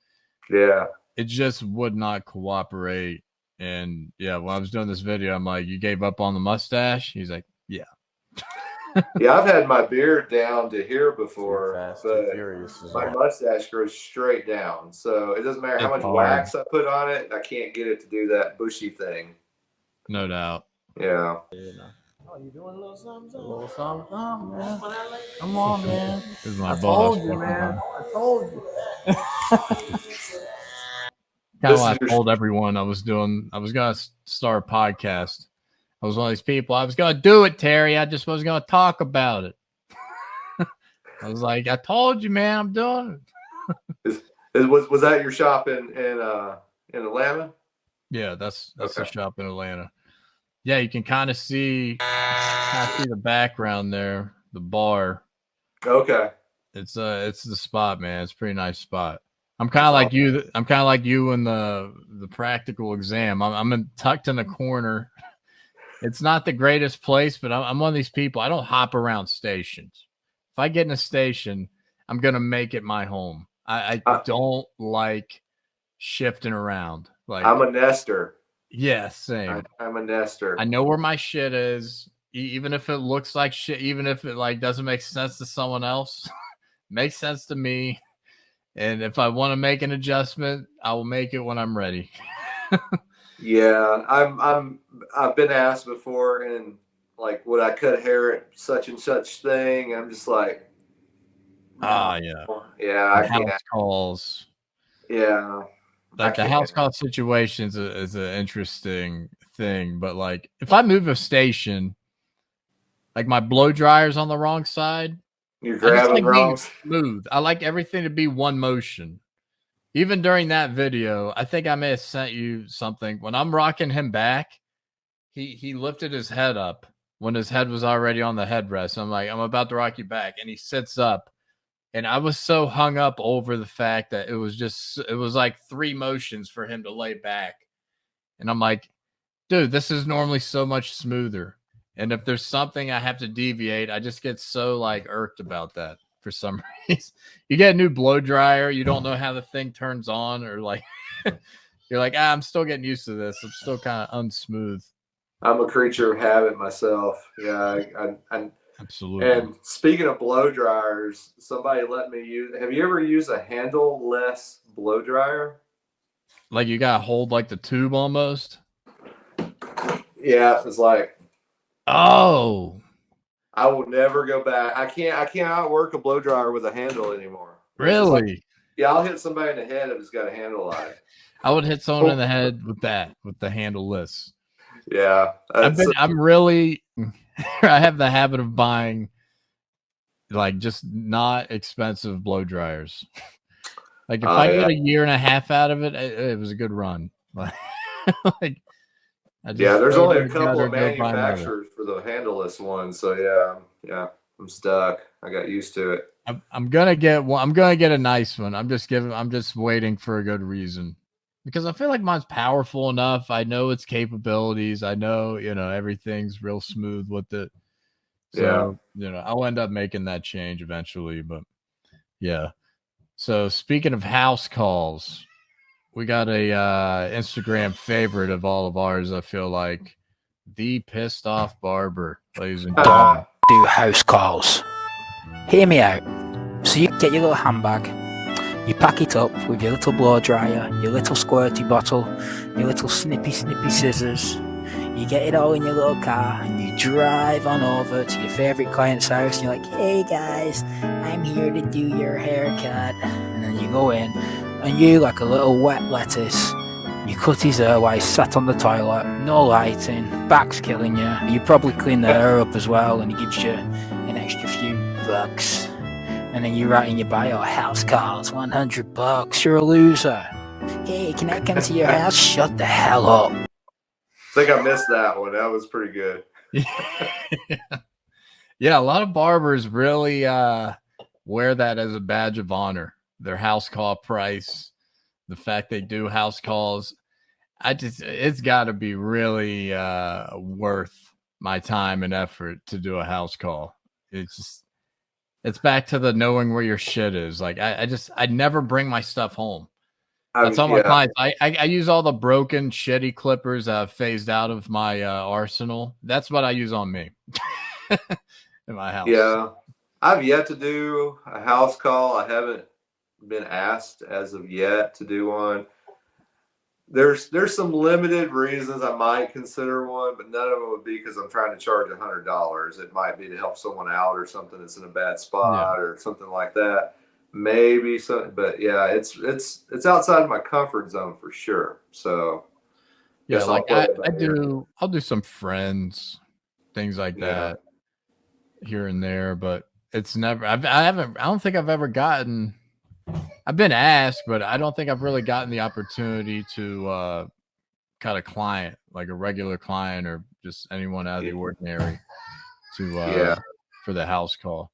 Yeah. It just would not cooperate. And yeah, when I was doing this video, I'm like, you gave up on the mustache? He's like, yeah. Yeah, I've had my beard down to here before, but my mustache grows straight down. So it doesn't matter how much wax I put on it, I can't get it to do that bushy thing. No doubt. Yeah. Oh, you doing a little something? A little something, man. Come on, man. This is my I told you, man. I told you. Kind of like I told everyone I was going to start a podcast. I was one of these people. I was going to do it, Terry. I just wasn't going to talk about it. I was like, I told you, man, I'm doing it. Was that your shop in Atlanta? Yeah, that's the shop in Atlanta. Yeah, you can kind of see the background there, the bar. Okay. It's the spot, man. It's a pretty nice spot. I'm kind of like you. I'm kind of like you in the practical exam. I'm tucked in the corner. It's not the greatest place, but I'm one of these people. I don't hop around stations. If I get in a station, I'm gonna make it my home. I don't like shifting around. Like I'm a nester. yeah, same. I'm a nester. I know where my shit is, even if it looks like shit, even if it like doesn't make sense to someone else, makes sense to me. And if I want to make an adjustment, I will make it when I'm ready. Yeah, I've been asked before, and like, would I cut hair at such and such thing? I'm just like, yeah, I can't. House calls. Yeah, like the house call situations is an interesting thing, but like if I move a station, like my blow dryer's on the wrong side, you're grabbing wrong. Smooth. I like everything to be one motion. Even during that video, I think I may have sent you something. When I'm rocking him back, he lifted his head up when his head was already on the headrest. I'm like, I'm about to rock you back, and he sits up. And I was so hung up over the fact that it was like 3 motions for him to lay back. And I'm like, dude, this is normally so much smoother. And if there's something I have to deviate, I just get so like irked about that for some reason. You get a new blow dryer, you don't know how the thing turns on, or like you're like, I'm still getting used to this. I'm still kind of unsmooth. I'm a creature of habit myself. Yeah, I absolutely. And speaking of blow dryers, somebody let me use. Have you ever used a handle-less blow dryer? Like you gotta hold like the tube almost. Yeah, it's like. Oh. I will never go back. I can't outwork a blow dryer with a handle anymore. Really? Like, yeah, I'll hit somebody in the head if it's got a handle on it. I would hit someone in the head with the handle-less. Yeah. I'm really I have the habit of buying like just not expensive blow dryers. Like if I get a year and a half out of it, it was a good run. Like there's only a couple of manufacturers for the handleless ones, so yeah, I'm stuck. I got used to it. I'm gonna get one. I'm gonna get a nice one. I'm just waiting for a good reason, because I feel like mine's powerful enough. I know its capabilities. I know everything's real smooth with it. So I'll end up making that change eventually. But yeah. So speaking of house calls, we got a Instagram favorite of all of ours, I feel like. The Pissed Off Barber, ladies and gentlemen. Do house calls. Hear me out. So you get your little handbag, you pack it up with your little blow dryer, your little squirty bottle, your little snippy scissors. You get it all in your little car and you drive on over to your favourite client's house and you're like, hey guys, I'm here to do your haircut. And then you go in and you, like a little wet lettuce, you cut his hair while he's sat on the toilet, no lighting, back's killing you. You probably clean the hair up as well, and he gives you an extra few bucks. And then you write in your bio, house calls, $100, you're a loser. Hey, can I come to your house? Shut the hell up. I think I missed that one. That was pretty good. Yeah, a lot of barbers really wear that as a badge of honor. Their house call price. The fact they do house calls, it's got to be really worth my time and effort to do a house call. It's back to the knowing where your shit is. Like I never bring my stuff home. That's all my clients. I use all the broken, shitty clippers that I've phased out of my arsenal. That's what I use on me in my house. Yeah, I've yet to do a house call. I haven't been asked as of yet to do one. There's some limited reasons I might consider one, but none of them would be because I'm trying to charge $100. It might be to help someone out or something that's in a bad spot or something like that. Maybe something, but yeah, it's outside of my comfort zone for sure. So yeah, like I'll do some friends, things like that here and there, but it's never. I don't think I've ever gotten. I've been asked, but I don't think I've really gotten the opportunity to cut a client, like a regular client or just anyone out of the ordinary to for the house call.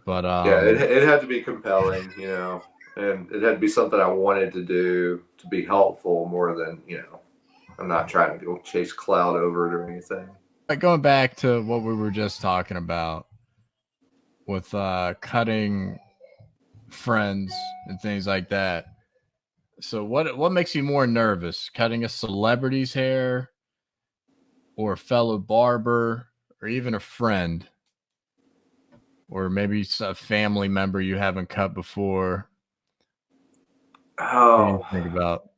But it had to be compelling, and it had to be something I wanted to do to be helpful more than, I'm not trying to go chase clout over it or anything. Like going back to what we were just talking about with cutting friends and things like that. So what makes you more nervous, cutting a celebrity's hair or a fellow barber or even a friend or maybe a family member you haven't cut before? What do you think about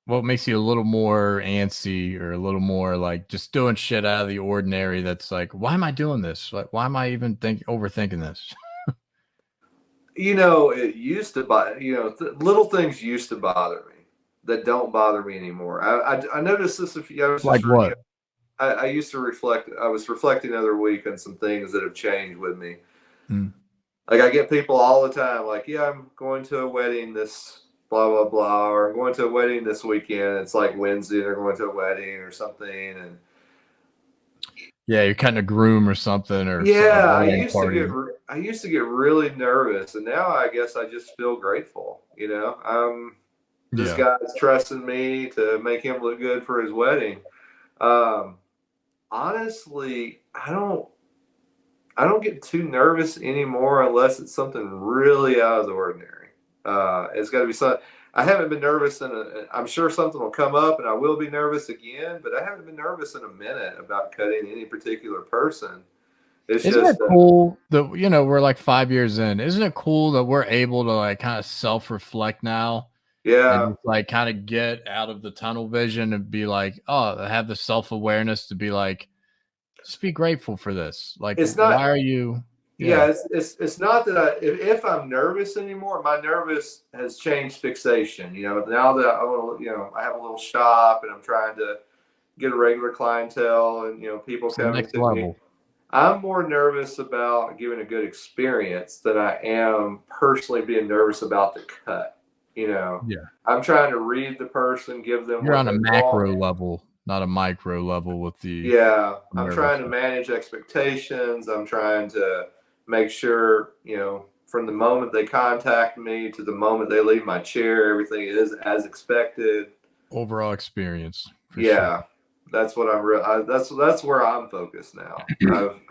what makes you a little more antsy or a little more like just doing shit out of the ordinary? That's like, why am I doing this? Like, why am I even overthinking this? It used to little things used to bother me that don't bother me anymore. I noticed this a few years like what? I used to reflect. I was reflecting the other week on some things that have changed with me. Like I get people all the time like, yeah, I'm going to a wedding this blah, blah, blah, or I'm going to a wedding this weekend. It's like Wednesday, they're going to a wedding or something. And yeah, you're cutting a groom or something. Or yeah, I used to get really nervous. And now I guess I just feel grateful. This guy's trusting me to make him look good for his wedding. Honestly, I don't get too nervous anymore unless it's something really out of the ordinary. It's got to be something. I haven't been nervous I'm sure something will come up and I will be nervous again, but I haven't been nervous in a minute about cutting any particular person. Isn't it cool that, we're like 5 years in? Isn't it cool that we're able to like kind of self-reflect now? Yeah. And just, like kind of get out of the tunnel vision and be like, oh, I have the self-awareness to be like, just be grateful for this. Like, it's not, why are you? Yeah, it's not that if I'm nervous anymore, my nervous has changed fixation. Now that I have a little shop and I'm trying to get a regular clientele and people coming to me. I'm more nervous about giving a good experience than I am personally being nervous about the cut. Yeah. I'm trying to read the person, give them. You're on a macro level, not a micro level with the. Yeah, I'm trying to manage expectations. I'm trying to make sure, from the moment they contact me to the moment they leave my chair, everything is as expected. Overall experience. Yeah, sure. That's what that's where I'm focused now.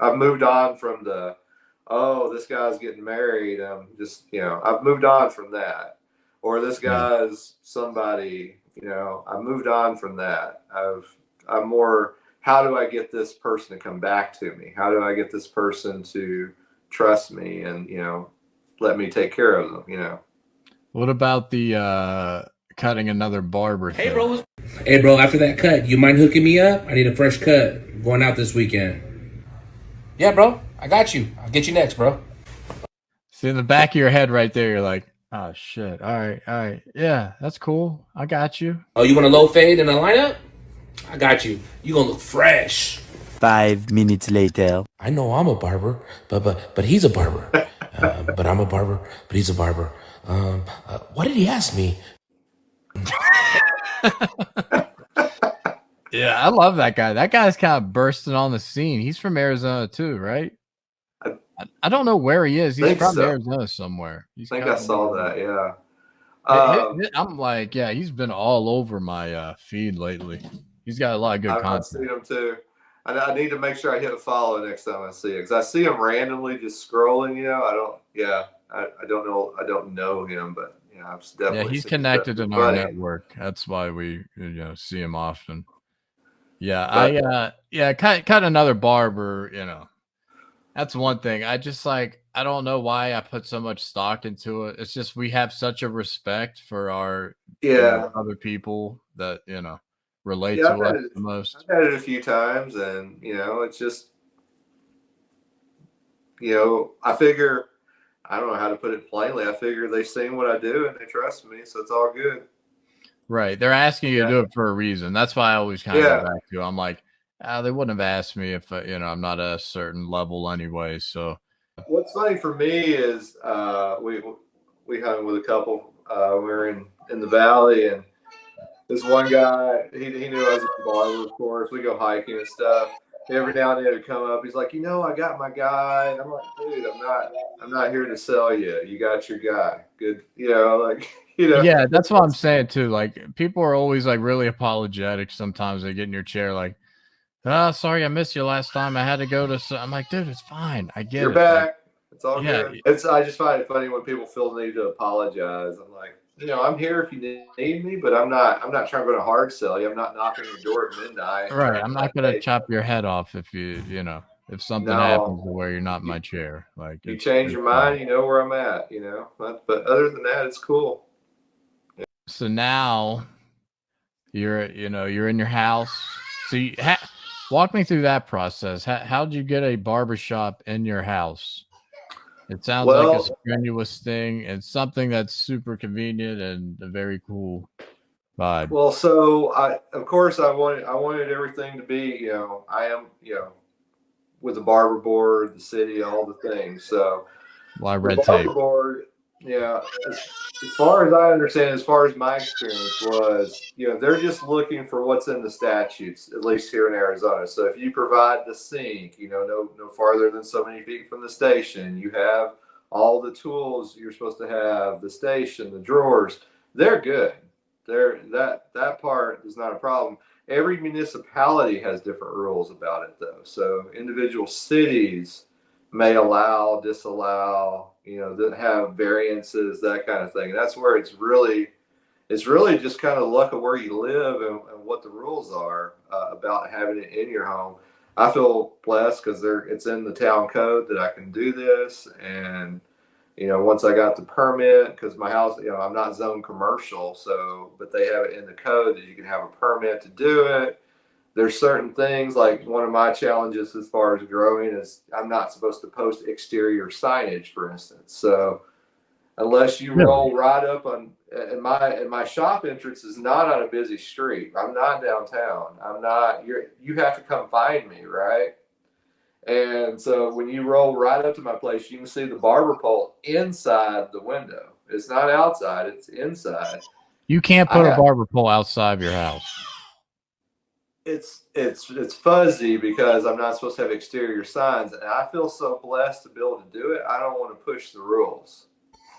I've moved on from this guy's getting married. I've moved on from that. Or this guy's somebody, I've moved on from that. I'm more, how do I get this person to come back to me? How do I get this person to trust me and let me take care of them? What about the cutting another barber thing? Hey bro, after that cut, you mind hooking me up? I need a fresh cut. I'm going out this weekend. Yeah bro, I got you. I'll get you next, bro. See, in the back of your head right there, you're like, oh shit, all right, yeah, that's cool, I got you. Oh, you want a low fade in a lineup? I got you. You gonna look fresh. 5 minutes later. I know I'm a barber, but he's a barber. But I'm a barber, but he's a barber. What did he ask me? Yeah, I love that guy. That guy's kind of bursting on the scene. He's from Arizona too, right? I don't know where he is. He's from Arizona somewhere. I think I saw that, yeah. I'm like, yeah, he's been all over my feed lately. He's got a lot of good content. I've seen him too. I need to make sure I hit a follow next time I see it, because I see him randomly just scrolling. I don't know him, but I've definitely. Yeah, he's connected in our network. That's why we see him often. Yeah, cut another barber. That's one thing. I just I don't know why I put so much stock into it. It's just we have such a respect for our other people that relate to us the most. I've had it a few times, and it's just I figure, I don't know how to put it plainly. I figure they've seen what I do and they trust me, so it's all good. Right. They're asking you to do it for a reason. That's why I always kind of go back to. I'm like, they wouldn't have asked me if I'm not at a certain level anyway. So what's funny for me is we hung with a couple. We were in the valley, and this one guy, he knew I was a barber, of course. We go hiking and stuff. every now and then it'd come up. He's like, I got my guy. And I'm like, dude, I'm not here to sell you. You got your guy. Good. Yeah, that's what I'm saying too. Like, people are always like really apologetic. Sometimes they get in your chair like, "Oh, sorry, I missed you last time. I had to go to." I'm like, dude, it's fine. I get You're it. back. Like, it's all good. I just find it funny when people feel the need to apologize. I'm like, I'm here if you need me, but I'm not trying to go to hard sell you. I'm not knocking your door at midnight. Right. I'm not gonna chop your head off if if something happens to where you're not in my chair. Like, you change your mind, you know where I'm at. But other than that, it's cool. Yeah. So now you're in your house. So walk me through that process. How'd you get a barbershop in your house? It sounds like a strenuous thing. It's something that's super convenient and a very cool vibe. Well, so of course I wanted everything to be, I am, with the barber board, the city, all the things. So red tape. Board, as far as I understand, as far as my experience was, they're just looking for what's in the statutes, at least here in Arizona. So if you provide the sink, no farther than so many feet from the station, you have all the tools you're supposed to have, the station, the drawers, they're good. That part is not a problem. Every municipality has different rules about it, though. So individual cities may allow, disallow, that have variances, that kind of thing. And that's where it's really just kind of luck of where you live and what the rules are about having it in your home. I feel blessed because it's in the town code that I can do this. And, once I got the permit, because my house, I'm not zoned commercial, but they have it in the code that you can have a permit to do it. There's certain things, like one of my challenges as far as growing is I'm not supposed to post exterior signage, for instance. So unless you roll right up on, and my shop entrance is not on a busy street. I'm not downtown. You have to come find me, right? And so when you roll right up to my place, you can see the barber pole inside the window. It's not outside, it's inside. You can't put a barber pole outside of your house. It's fuzzy because I'm not supposed to have exterior signs, and I feel so blessed to be able to do it. I don't want to push the rules,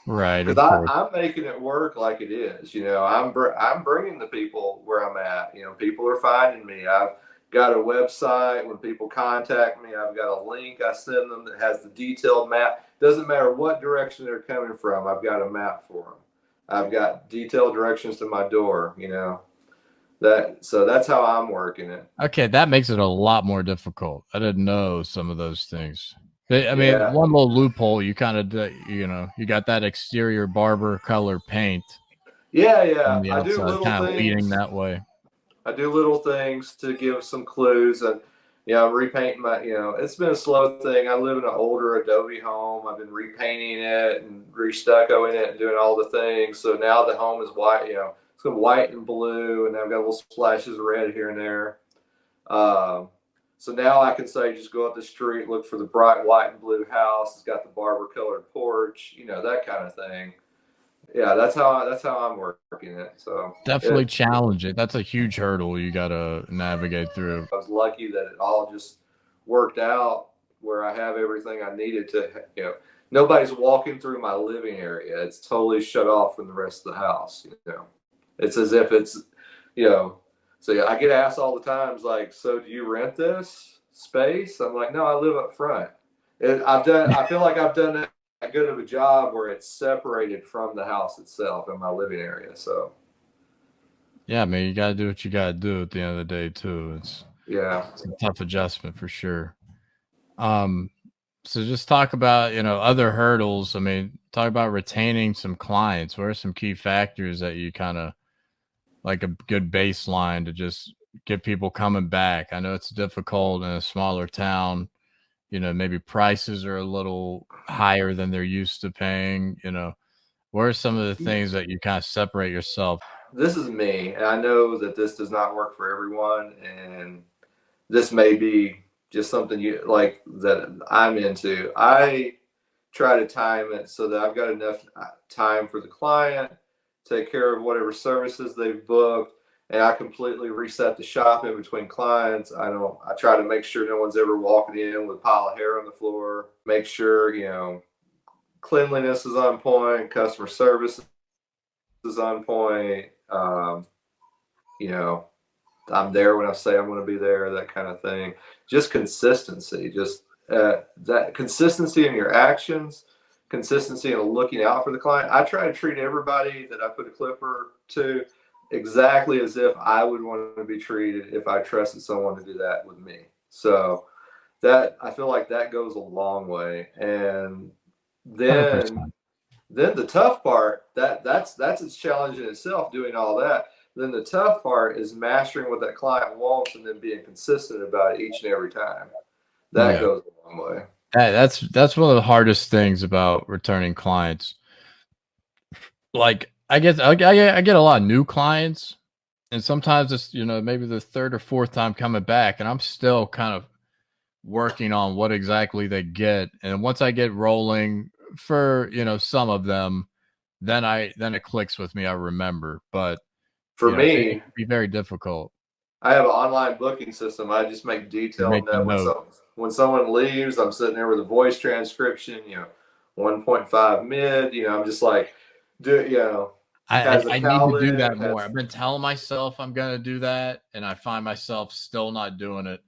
right? Because I'm making it work like it is. I'm bringing the people where I'm at. People are finding me. I've got a website. When people contact me, I've got a link I send them that has the detailed map. Doesn't matter what direction they're coming from. I've got a map for them. I've got detailed directions to my door. So that's how I'm working it. Okay, that makes it a lot more difficult. I didn't know some of those things. I mean, one little loophole, you kind of, you got that exterior barber color paint. Yeah. I do little kind of leading that way. I do little things to give some clues, and I'm repainting my. It's been a slow thing. I live in an older Adobe home. I've been repainting it and re-stuccoing it and doing all the things. So now the home is white. It's got white and blue, and I've got little splashes of red here and there. So now I can say, just go up the street, look for the bright white and blue house. It's got the barber colored porch, that kind of thing. Yeah, that's how I'm working it. So definitely challenging. That's a huge hurdle you got to navigate through. I was lucky that it all just worked out where I have everything I needed to. Nobody's walking through my living area. It's totally shut off from the rest of the house. It's as if it's, So I get asked all the times, like, so do you rent this space? I'm like, no, I live up front. I feel like I've done that good of a job where it's separated from the house itself in my living area. So yeah, man, you got to do what you got to do at the end of the day too. It's a tough adjustment for sure. So just talk about, other hurdles. I mean, talk about retaining some clients. What are some key factors that you kind of like a good baseline to just get people coming back? I know it's difficult in a smaller town. Maybe prices are a little higher than they're used to paying. What are some of the things that you kind of separate yourself? This is me, and I know that this does not work for everyone, and this may be just something you like that I'm into. I try to time it so that I've got enough time for the client, take care of whatever services they've booked, and I completely reset the shop in between clients. I try to make sure no one's ever walking in with a pile of hair on the floor. Make sure, cleanliness is on point, customer service is on point. I'm there when I say I'm going to be there, that kind of thing. Just consistency, that consistency in your actions, consistency in looking out for the client. I try to treat everybody that I put a clipper to exactly as if I would want to be treated if I trusted someone to do that with me. So that, I feel like that goes a long way. And then the tough part, that's its challenge in itself, doing all that. Then the tough part is mastering what that client wants and then being consistent about it each and every time. That goes a long way. That's one of the hardest things about returning clients. Like I get a lot of new clients, and sometimes it's maybe the third or fourth time coming back, and I'm still kind of working on what exactly they get. And once I get rolling for some of them, then it clicks with me. I remember, but for me, it can be very difficult. I have an online booking system. I just make detailed notes. When someone leaves, I'm sitting there with a voice transcription, 1.5 mid, I'm just like, I need to do that more. I've been telling myself I'm going to do that, and I find myself still not doing it.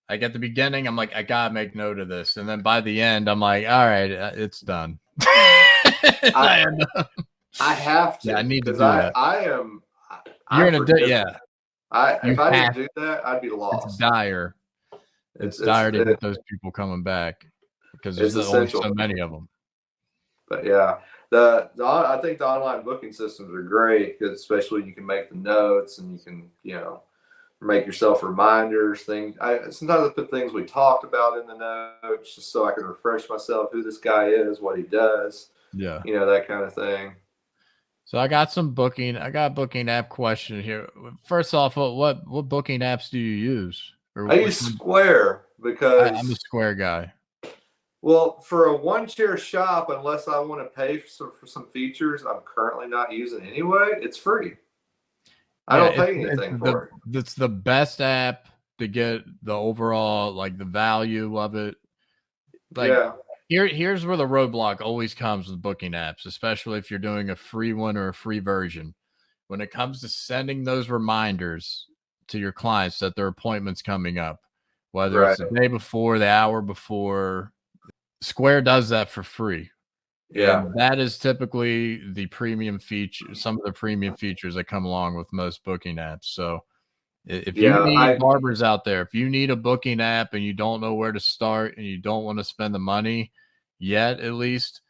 Like at the beginning, I'm like, I got to make note of this. And then by the end, I'm like, all right, it's done. I have to. Yeah, I need to do that. You're going to do, yeah. If I didn't do that, I'd be lost. It's dire. It's dire to get those people coming back because there's only so many of them. But yeah, I think the online booking systems are great, because especially you can make the notes and you can, make yourself reminders. Sometimes I put things we talked about in the notes just so I can refresh myself who this guy is, what he does. Yeah. That kind of thing. So I got a booking app question here. First off, what booking apps do you use? I use Square because I'm a Square guy. Well, for a one-chair shop, unless I want to pay for some features I'm currently not using anyway, it's free. I don't pay anything for it. It's the best app to get the overall, like, the value of it. Here's where the roadblock always comes with booking apps, especially if you're doing a free one or a free version. When it comes to sending those reminders to your clients that their appointment's coming up, whether it's the day before, the hour before, Square does that for free. Yeah. And that is typically the premium feature, some of the premium features that come along with most booking apps. So if you need barbers out there, if you need a booking app and you don't know where to start and you don't want to spend the money yet, at least,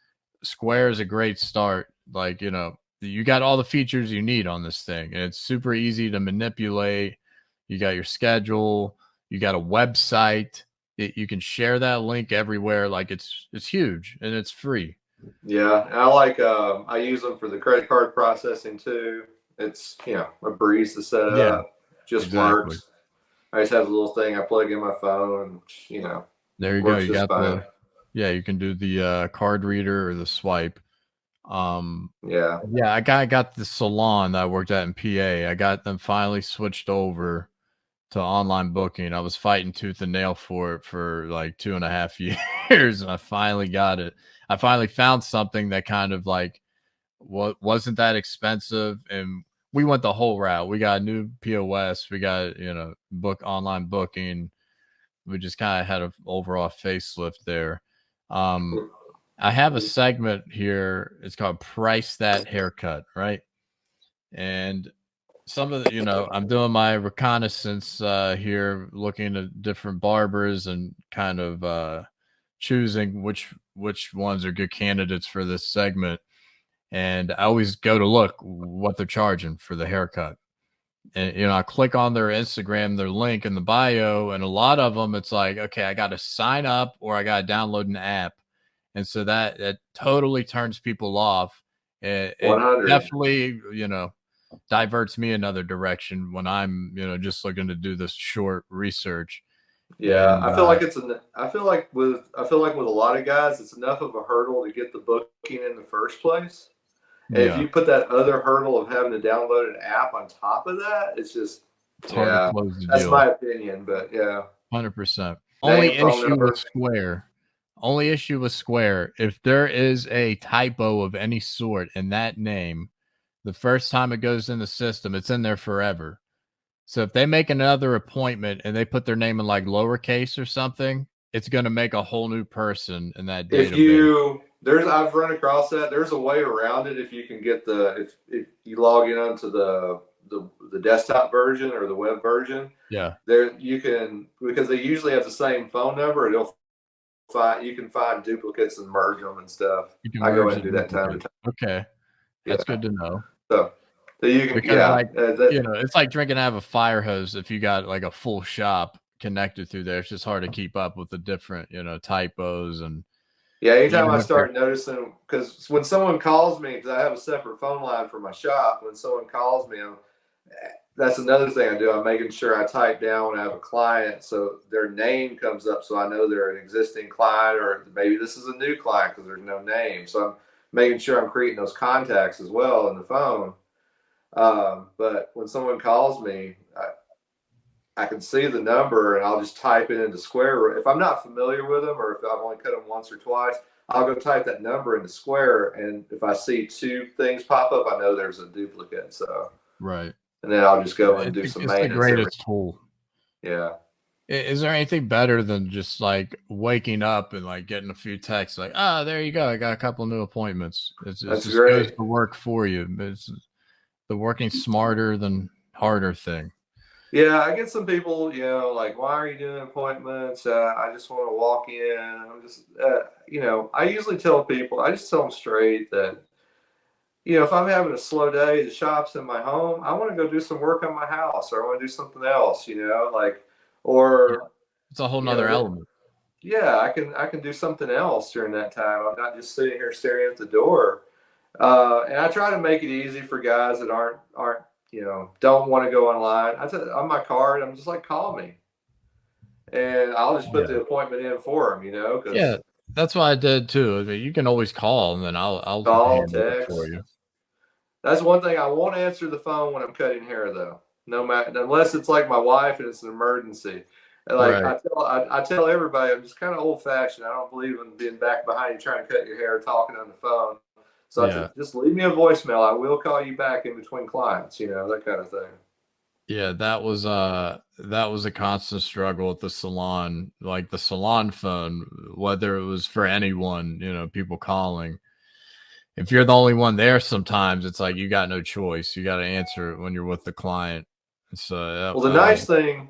Square is a great start. Like, you got all the features you need on this thing, and it's super easy to manipulate. You got your schedule, you got a website. You can share that link everywhere. Like, it's huge and it's free. Yeah, and I use them for the credit card processing too. It's a breeze to set up. Just works. I just have a little thing I plug in my phone, and there you go. You got you can do the card reader or the swipe. I got the salon that I worked at in PA. I got them finally switched over to online booking. I was fighting tooth and nail for it for like 2.5 years, and I finally got it. I finally found something that kind of like wasn't that expensive, and we went the whole route. We got a new POS, we got online booking. We just kind of had an overall facelift there. I have a segment here. It's called Price That Haircut, right? And some of the, I'm doing my reconnaissance here, looking at different barbers and kind of choosing which ones are good candidates for this segment. And I always go to look what they're charging for the haircut. And, I click on their Instagram, their link in the bio, and a lot of them, it's like, okay, I got to sign up or I got to download an app. And so that totally turns people off. It definitely, diverts me another direction when I'm, just looking to do this short research. Yeah, and, I feel like with a lot of guys, it's enough of a hurdle to get the booking in the first place. And if you put that other hurdle of having to download an app on top of that, it's just hard to close the that's deal. my opinion, but yeah. 100%. Only issue with Square. Only issue with Square. If there is a typo of any sort in that name, the first time it goes in the system, it's in there forever. So if they make another appointment and they put their name in like lowercase or something, it's going to make a whole new person in that database. I've run across that. There's a way around it if you can get if you log in onto the desktop version or the web version. Yeah. There you can, because they usually have the same phone number, you can find duplicates and merge them and stuff. I go ahead and do that time to time. Okay. That's good to know. So you can, it's like drinking out of a fire hose. If you got like a full shop connected through there, it's just hard to keep up with the different, typos and. Yeah, anytime I start noticing, because when someone calls me, because I have a separate phone line for my shop, when someone calls me, that's another thing I do. I'm making sure I type down when I have a client so their name comes up so I know they're an existing client, or maybe this is a new client because there's no name. So I'm making sure I'm creating those contacts as well in the phone. But when someone calls me, I can see the number and I'll just type it into Square. If I'm not familiar with them, or if I've only cut them once or twice, I'll go type that number into Square. And if I see two things pop up, I know there's a duplicate. So right. And then I'll just go and do some maintenance. It's the greatest tool. Yeah. Is there anything better than just like waking up and like getting a few texts like, there you go, I got a couple new appointments. That's just great. Goes to work for you. It's the working smarter than harder thing. Yeah, I get some people, like, why are you doing appointments? I just want to walk in. I'm just, I usually tell people, I just tell them straight that, if I'm having a slow day, the shop's in my home, I want to go do some work on my house, or I want to do something else, or it's a whole nother element. Yeah, I can do something else during that time. I'm not just sitting here staring at the door. And I try to make it easy for guys that aren't don't want to go online. On my card, I'm just like, call me, and I'll just put the appointment in for them. Yeah, that's what I did too. I mean, you can always call, and then I'll call, text for you. That's one thing. I won't answer the phone when I'm cutting hair, though. No matter, unless it's like my wife and it's an emergency. Like right. I tell everybody, I'm just kind of old fashioned. I don't believe in being back behind you trying to cut your hair, talking on the phone. So just leave me a voicemail. I will call you back in between clients, that kind of thing. Yeah, that was a constant struggle at the salon, like the salon phone, whether it was for anyone, people calling. If you're the only one there, sometimes it's like you got no choice. You got to answer it when you're with the client. So the nice thing,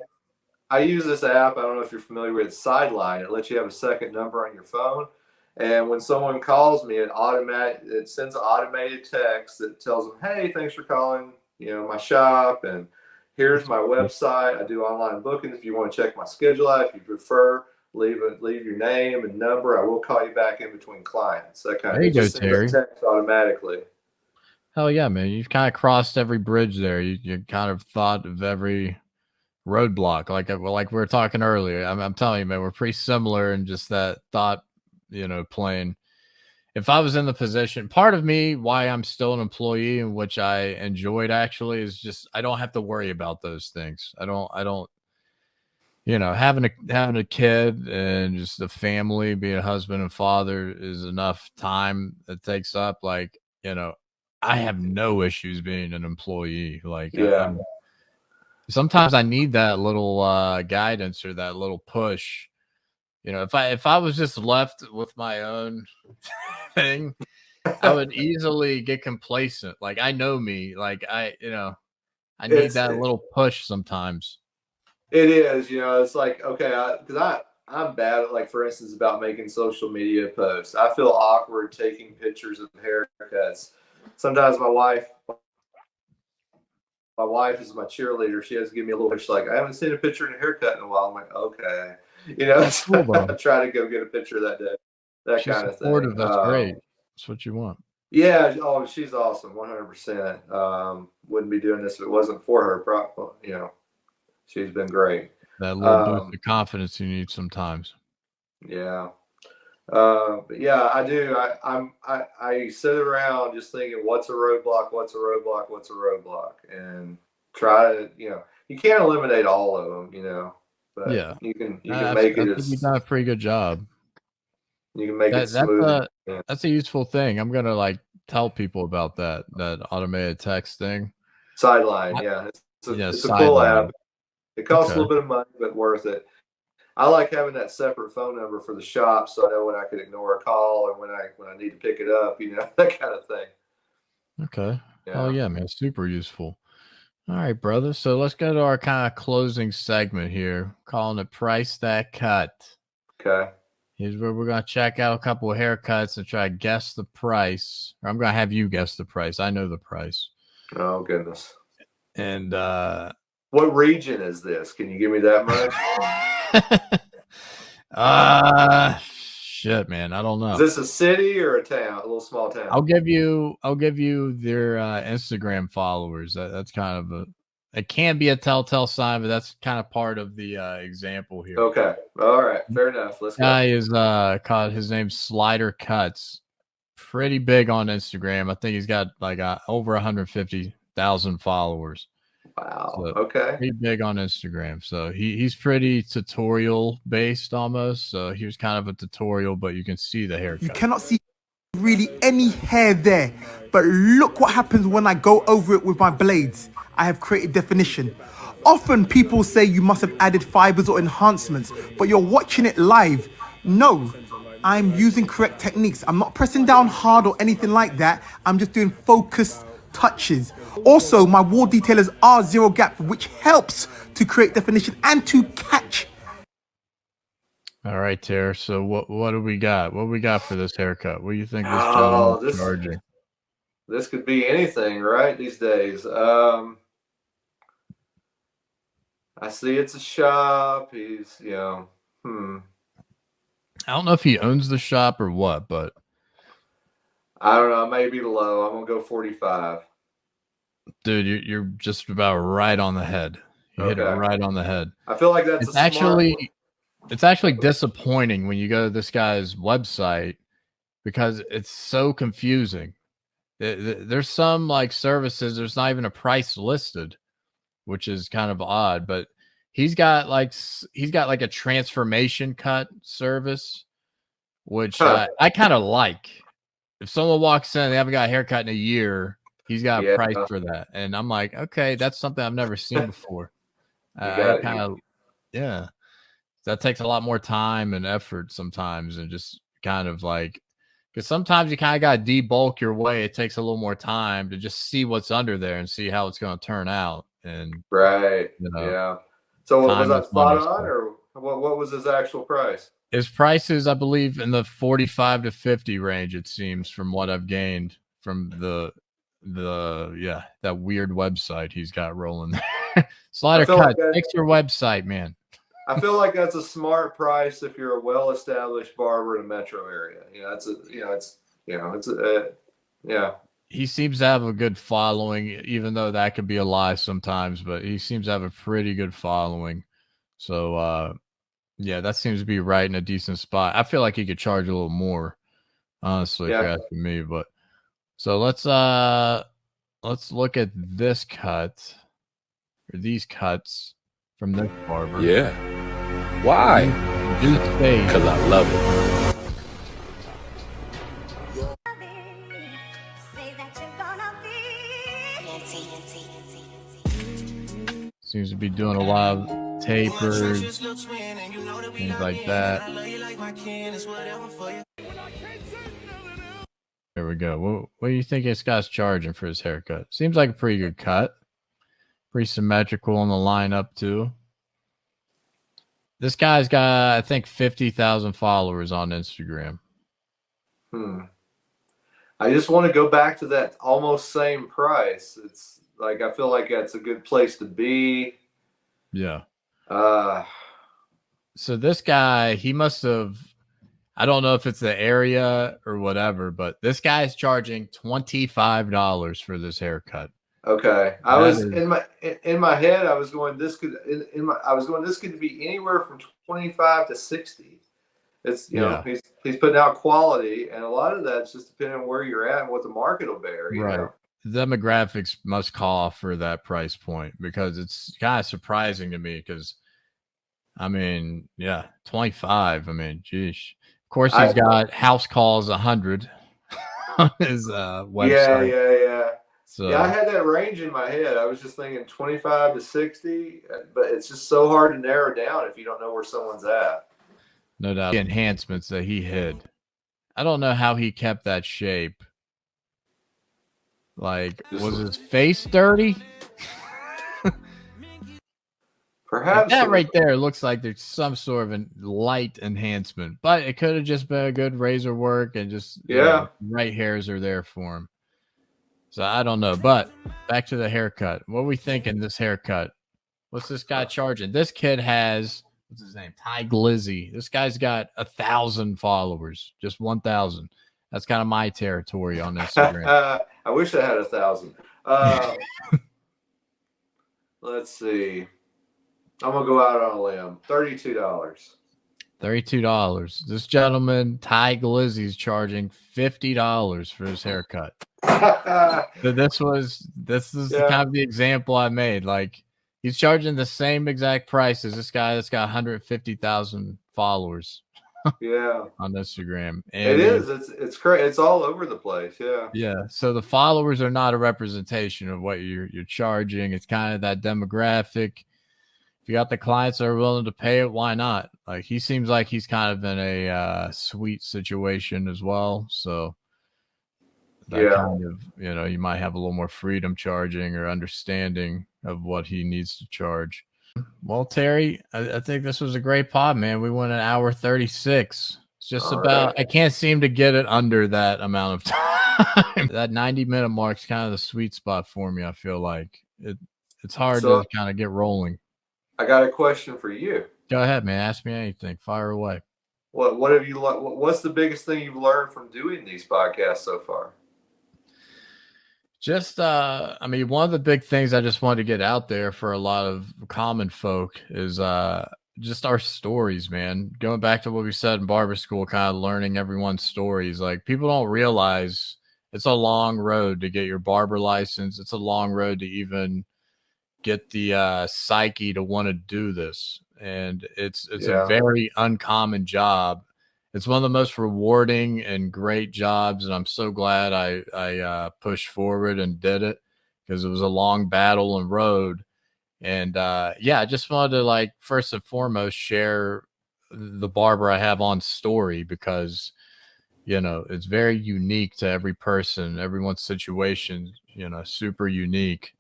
I use this app. I don't know if you're familiar with it, Sideline. It lets you have a second number on your phone. And when someone calls me, it sends an automated text that tells them, hey, thanks for calling, my shop, and here's my website. I do online bookings. If you want to check my schedule out, if you prefer, leave your name and number. I will call you back in between clients. That kind there of you go, Terry. text automatically. Hell yeah, man! You've kind of crossed every bridge there. You kind of thought of every roadblock, like we were talking earlier. I'm telling you, man, we're pretty similar in just that thought. Plane. If I was in the position, part of me, why I'm still an employee, and which I enjoyed actually, is just I don't have to worry about those things. I don't, having a kid and just a family, being a husband and father is enough time it takes up. Like, I have no issues being an employee. Like, sometimes I need that little guidance or that little push. If I was just left with my own thing, I would easily get complacent. Like, I know me. Like, I need that little push sometimes. It is, it's like, okay, because I'm bad at, like, for instance, about making social media posts. I feel awkward taking pictures of haircuts. Sometimes my wife is my cheerleader. She has to give me a little push, like, I haven't seen a picture in a haircut in a while. I'm like, okay. I try to go get a picture that day. She's kind of thing. That's great. That's what you want. Yeah. Oh, she's awesome. 100%. Wouldn't be doing this if it wasn't for her. She's been great. That little boost of confidence you need sometimes. Yeah. But yeah, I do. I sit around just thinking, what's a roadblock? What's a roadblock? What's a roadblock? And try to, you can't eliminate all of them, but Yeah. you can I make it think you've done a pretty good job. you can make it That's smooth. that's a useful thing. I'm gonna like tell people about that automated text thing. Sideline, yeah, it's a cool Sideline. app. It costs Okay. a little bit of money, but worth it. I like having that separate phone number for the shop, so I know when I could ignore a call or when I need to pick it up, that kind of thing. Okay. Yeah. Oh yeah, man, super useful. All right, brother. So let's go to our kind of closing segment here, calling it Price That Cut. Okay. Here's where we're gonna check out a couple of haircuts and try to guess the price. Or I'm gonna have you guess the price. I know the price. Oh goodness. And what region is this? Can you give me that much? Shit, man. I don't know. Is this a city or a town? A little small town? I'll give you their Instagram followers. That's kind of it can be a telltale sign, but that's kind of part of the example here. Okay. All right. Fair enough. Let's go. Guy is called, his name's Slider Cuts. Pretty big on Instagram. I think he's got like over 150,000 followers. Wow. So okay. Pretty big on Instagram. So he's pretty tutorial based almost. So he was kind of a tutorial, but you can see the haircut. You cannot see really any hair there. But look what happens when I go over it with my blades. I have created definition. Often people say you must have added fibers or enhancements, but you're watching it live. No, I'm using correct techniques. I'm not pressing down hard or anything like that. I'm just doing focused touches. Also, my wall detailers are zero gap, which helps to create definition and to catch. All right, Tara. So what do we got? What do we got for this haircut? What do you think this gentleman is charging? This could be anything, right? These days. I see it's a shop. He's, I don't know if he owns the shop or what, but I don't know. Maybe low. I'm gonna go 45. Dude, you're just about right on the head. You hit it right on the head. I feel like that's it's actually disappointing when you go to this guy's website because it's so confusing. There's some like services, there's not even a price listed, which is kind of odd, but he's got like a transformation cut service, which I kind of like. If someone walks in, they haven't got a haircut in a year, he's got a price for that. And I'm like, okay, that's something I've never seen before. That takes a lot more time and effort sometimes, and just kind of like, because sometimes you kind of got to debulk your way. It takes a little more time to just see what's under there and see how it's going to turn out. And yeah. So was that spot on, or what was his actual price? His price is, I believe, in the 45 to 50 range. It seems, from what I've gained from that weird website he's got rolling there. Slider Cut, fix your website, man. I feel like that's a smart price if you're a well-established barber in a metro area. He seems to have a good following, even though that could be a lie sometimes, but he seems to have a pretty good following. So, that seems to be right in a decent spot. I feel like he could charge a little more, honestly, if you're asking me. But so let's look at this cut, or these cuts from this barber. Yeah. Why? Because I love it. Seems to be doing a lot of tapers, things like that. There we go. What do you think this guy's charging for his haircut? Seems like a pretty good cut. Pretty symmetrical on the lineup, too. This guy's got, I think, 50,000 followers on Instagram. I just want to go back to that almost same price. It's like, I feel like that's a good place to be. Yeah. So this guy, he must have, I don't know if it's the area or whatever, but this guy is charging $25 for this haircut. Okay. In my head, I was going, this could be anywhere from 25 to 60. It's he's putting out quality, and a lot of that's just depending on where you're at and what the market will bear. You know? Demographics must call for that price point, because it's kind of surprising to me. Because I mean, 25. I mean, geez. Of course, he's got house calls 100 on his website. Yeah. So I had that range in my head. I was just thinking 25 to 60, but it's just so hard to narrow down if you don't know where someone's at. No doubt. The enhancements that he hid. I don't know how he kept that shape. Like, was his face dirty? Perhaps that right there looks like there's some sort of a light enhancement, but it could have just been a good razor work and just right hairs are there for him. So I don't know, but back to the haircut. What are we thinking? This haircut? What's this guy charging? This kid has, what's his name? Ty Glizzy. This guy's got 1,000 followers, just 1,000. That's kind of my territory on Instagram. I wish I had 1,000. Let's see. I'm gonna go out on a limb. $32. $32. This gentleman, Ty Glizzy's charging $50 for his haircut. So this is kind of the example I made. Like, he's charging the same exact price as this guy that's got 150,000 followers. On Instagram. And it is. It's crazy. It's all over the place. Yeah. So the followers are not a representation of what you're charging. It's kind of that demographic. If you got the clients that are willing to pay it, why not? Like, he seems like he's kind of in a sweet situation as well. So that kind of, you might have a little more freedom charging or understanding of what he needs to charge. Well, Terry, I think this was a great pod, man. We went an hour 36. It's just about, I can't seem to get it under that amount of time. That 90-minute mark's kind of the sweet spot for me, I feel like. It's hard to kind of get rolling. I got a question for you. Go ahead, man. Ask me anything. Fire away. What have you? What's the biggest thing you've learned from doing these podcasts so far? Just, I mean, one of the big things I just wanted to get out there for a lot of common folk is just our stories, man. Going back to what we said in Barber School, kind of learning everyone's stories. Like, people don't realize it's a long road to get your barber license. It's a long road to even get the psyche to want to do this. And it's a very uncommon job. It's one of the most rewarding and great jobs, and I'm so glad I pushed forward and did it, because it was a long battle and road. And I just wanted to, like, first and foremost, share the barber I have on story, because it's very unique to every person, everyone's situation, super unique.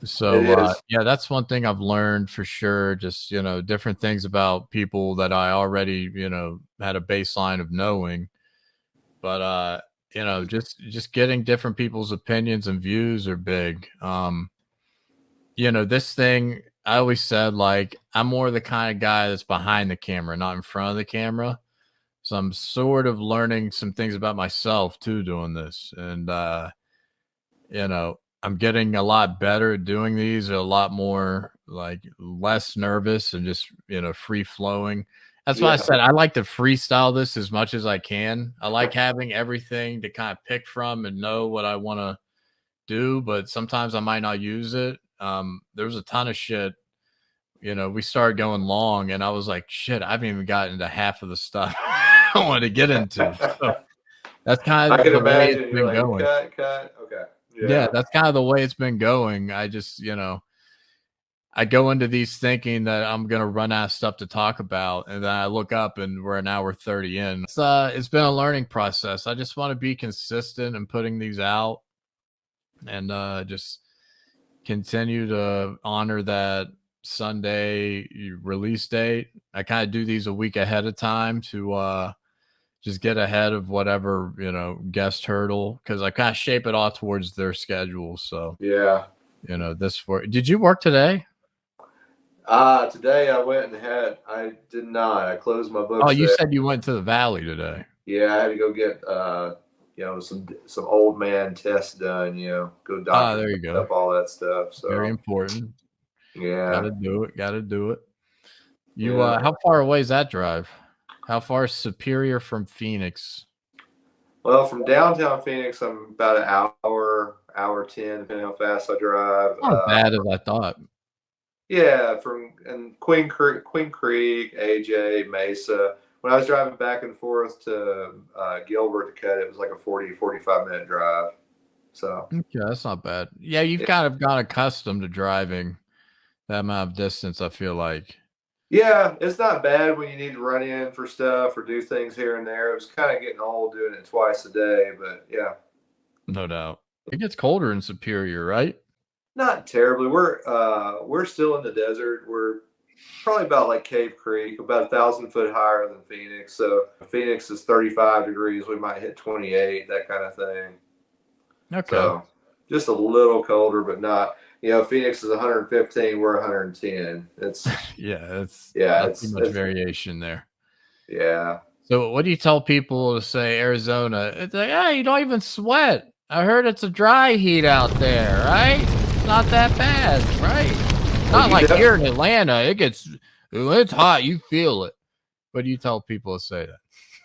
So that's one thing I've learned for sure. Just, different things about people that I already, had a baseline of knowing, but just getting different people's opinions and views are big. This thing, I always said, like, I'm more the kind of guy that's behind the camera, not in front of the camera. So I'm sort of learning some things about myself too, doing this. And, I'm getting a lot better at doing these, a lot more, like, less nervous and just, free flowing. That's why I said I like to freestyle this as much as I can. I like having everything to kind of pick from and know what I want to do, but sometimes I might not use it. There was a ton of shit. We started going long, and I was like, shit, I haven't even gotten into half of the stuff I wanted to get into. So that's kind of the way it's been going. Cut. Okay. Yeah, that's kind of the way it's been going. I just, I go into these thinking that I'm going to run out of stuff to talk about, and then I look up and we're an hour 30 in. It's been a learning process. I just want to be consistent in putting these out, and just continue to honor that Sunday release date. I kind of do these a week ahead of time to just get ahead of whatever, guest hurdle, because I kind of shape it all towards their schedule. So did you work today? Today I went and I did not. I closed my books. Oh, you said you went to the Valley today. Yeah, I had to go get some old man tests done. Go doctor. There you go. Up all that stuff. So very important. Yeah, gotta do it. You how far away is that drive? How far is Superior from Phoenix? Well, from downtown Phoenix, I'm about an hour 10, depending how fast I drive. Not bad as I thought. Yeah, from Queen Creek, AJ, Mesa. When I was driving back and forth to Gilbert to cut, it was like a 45-minute drive. So okay, that's not bad. Yeah, you've kind of got accustomed to driving that amount of distance, I feel like. Yeah, it's not bad when you need to run in for stuff or do things here and there. It was kind of getting old doing it twice a day, but yeah. No doubt. It gets colder in Superior, right? Not terribly. We're still in the desert. We're probably about like Cave Creek, about 1,000 foot higher than Phoenix. So Phoenix is 35 degrees. We might hit 28, that kind of thing. Okay. So just a little colder, but not. Phoenix is 115. We're 110. It's it's too much variation there. Yeah. So what do you tell people to say Arizona? It's like, hey, you don't even sweat. I heard it's a dry heat out there, right? It's not that bad, right? Not like here in Atlanta. It's hot. You feel it. What do you tell people to say that?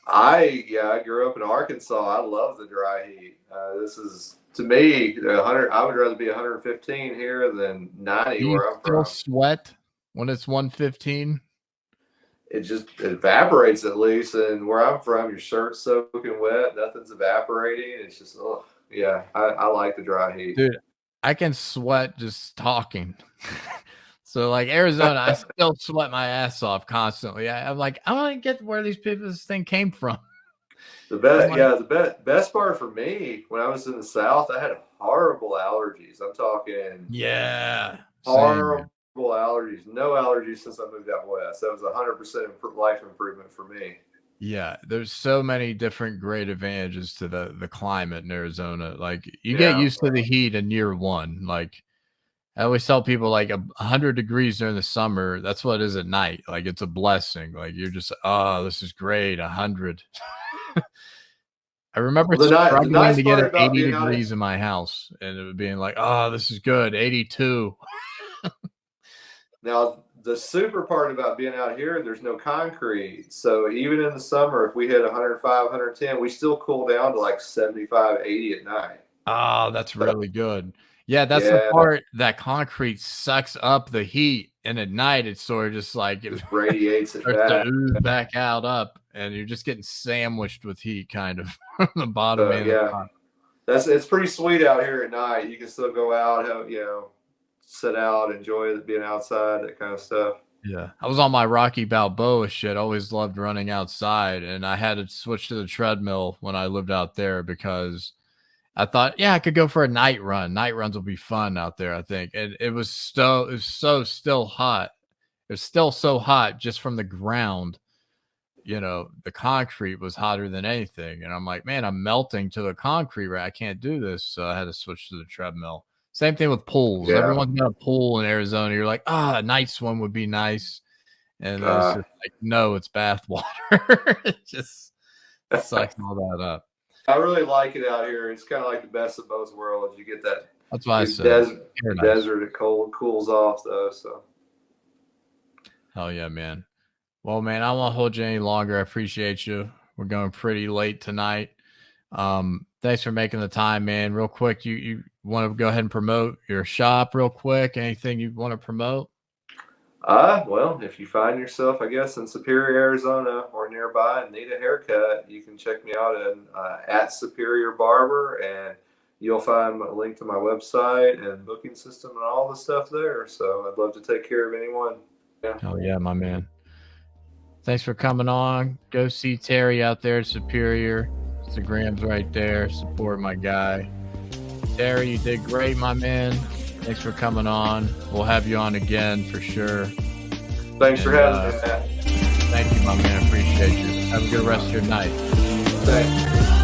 I grew up in Arkansas. I love the dry heat. This is, to me, 100. I would rather be 115 here than 90 where I'm from. You still sweat when it's 115? It just evaporates at least. And where I'm from, your shirt's soaking wet. Nothing's evaporating. It's just, I like the dry heat. Dude, I can sweat just talking. So like Arizona, I still sweat my ass off constantly. I'm like, I want to get where this thing came from. The best part for me, when I was in the South, I had horrible allergies. I'm talking horrible allergies. No allergies since I moved out west. That was 100% life improvement for me. Yeah, there's so many different great advantages to the climate in Arizona. Like you get used to the heat in year one. Like I always tell people, like 100 degrees during the summer, that's what it is at night. Like it's a blessing. Like you're just, oh, this is great. 100. I remember struggling to get 80 degrees in my house, and it being like, oh, this is good. 82. Now, the super part about being out here, there's no concrete. So even in the summer, if we hit 105, 110, we still cool down to like 75, 80 at night. Oh, that's really good. Yeah, that's the part that concrete sucks up the heat, and at night it's sort of just like it radiates it back. To ooze back out up, and you're just getting sandwiched with heat, kind of from the bottom end. It's pretty sweet out here at night. You can still go out, sit out, enjoy being outside, that kind of stuff. Yeah, I was on my Rocky Balboa shit. Always loved running outside, and I had to switch to the treadmill when I lived out there because I thought, I could go for a night run. Night runs will be fun out there, I think. And it was still hot. It was still so hot just from the ground. The concrete was hotter than anything. And I'm like, man, I'm melting to the concrete, right? I can't do this. So I had to switch to the treadmill. Same thing with pools. Everyone's got a pool in Arizona. You're like, a night swim would be nice. And it's just like, no, it's bath water. It just sucks all that up. I really like it out here. It's kind of like the best of both worlds. You get that. That's why I said desert. It cools off though. So. Hell yeah, man. Well, man, I won't hold you any longer. I appreciate you. We're going pretty late tonight. Thanks for making the time, man. Real quick, you want to go ahead and promote your shop real quick? Anything you want to promote? Well, if you find yourself, I guess, in Superior, Arizona or nearby and need a haircut, you can check me out at Superior Barber, and you'll find a link to my website and booking system and all the stuff there. So I'd love to take care of anyone. Yeah. Oh yeah, my man. Thanks for coming on. Go see Terry out there at Superior. Instagram's right there. Support my guy. Terry, you did great, my man. Thanks for coming on. We'll have you on again for sure. Thanks for having me, Matt. Thank you, my man. Appreciate you. Have a good rest of your night. Thanks.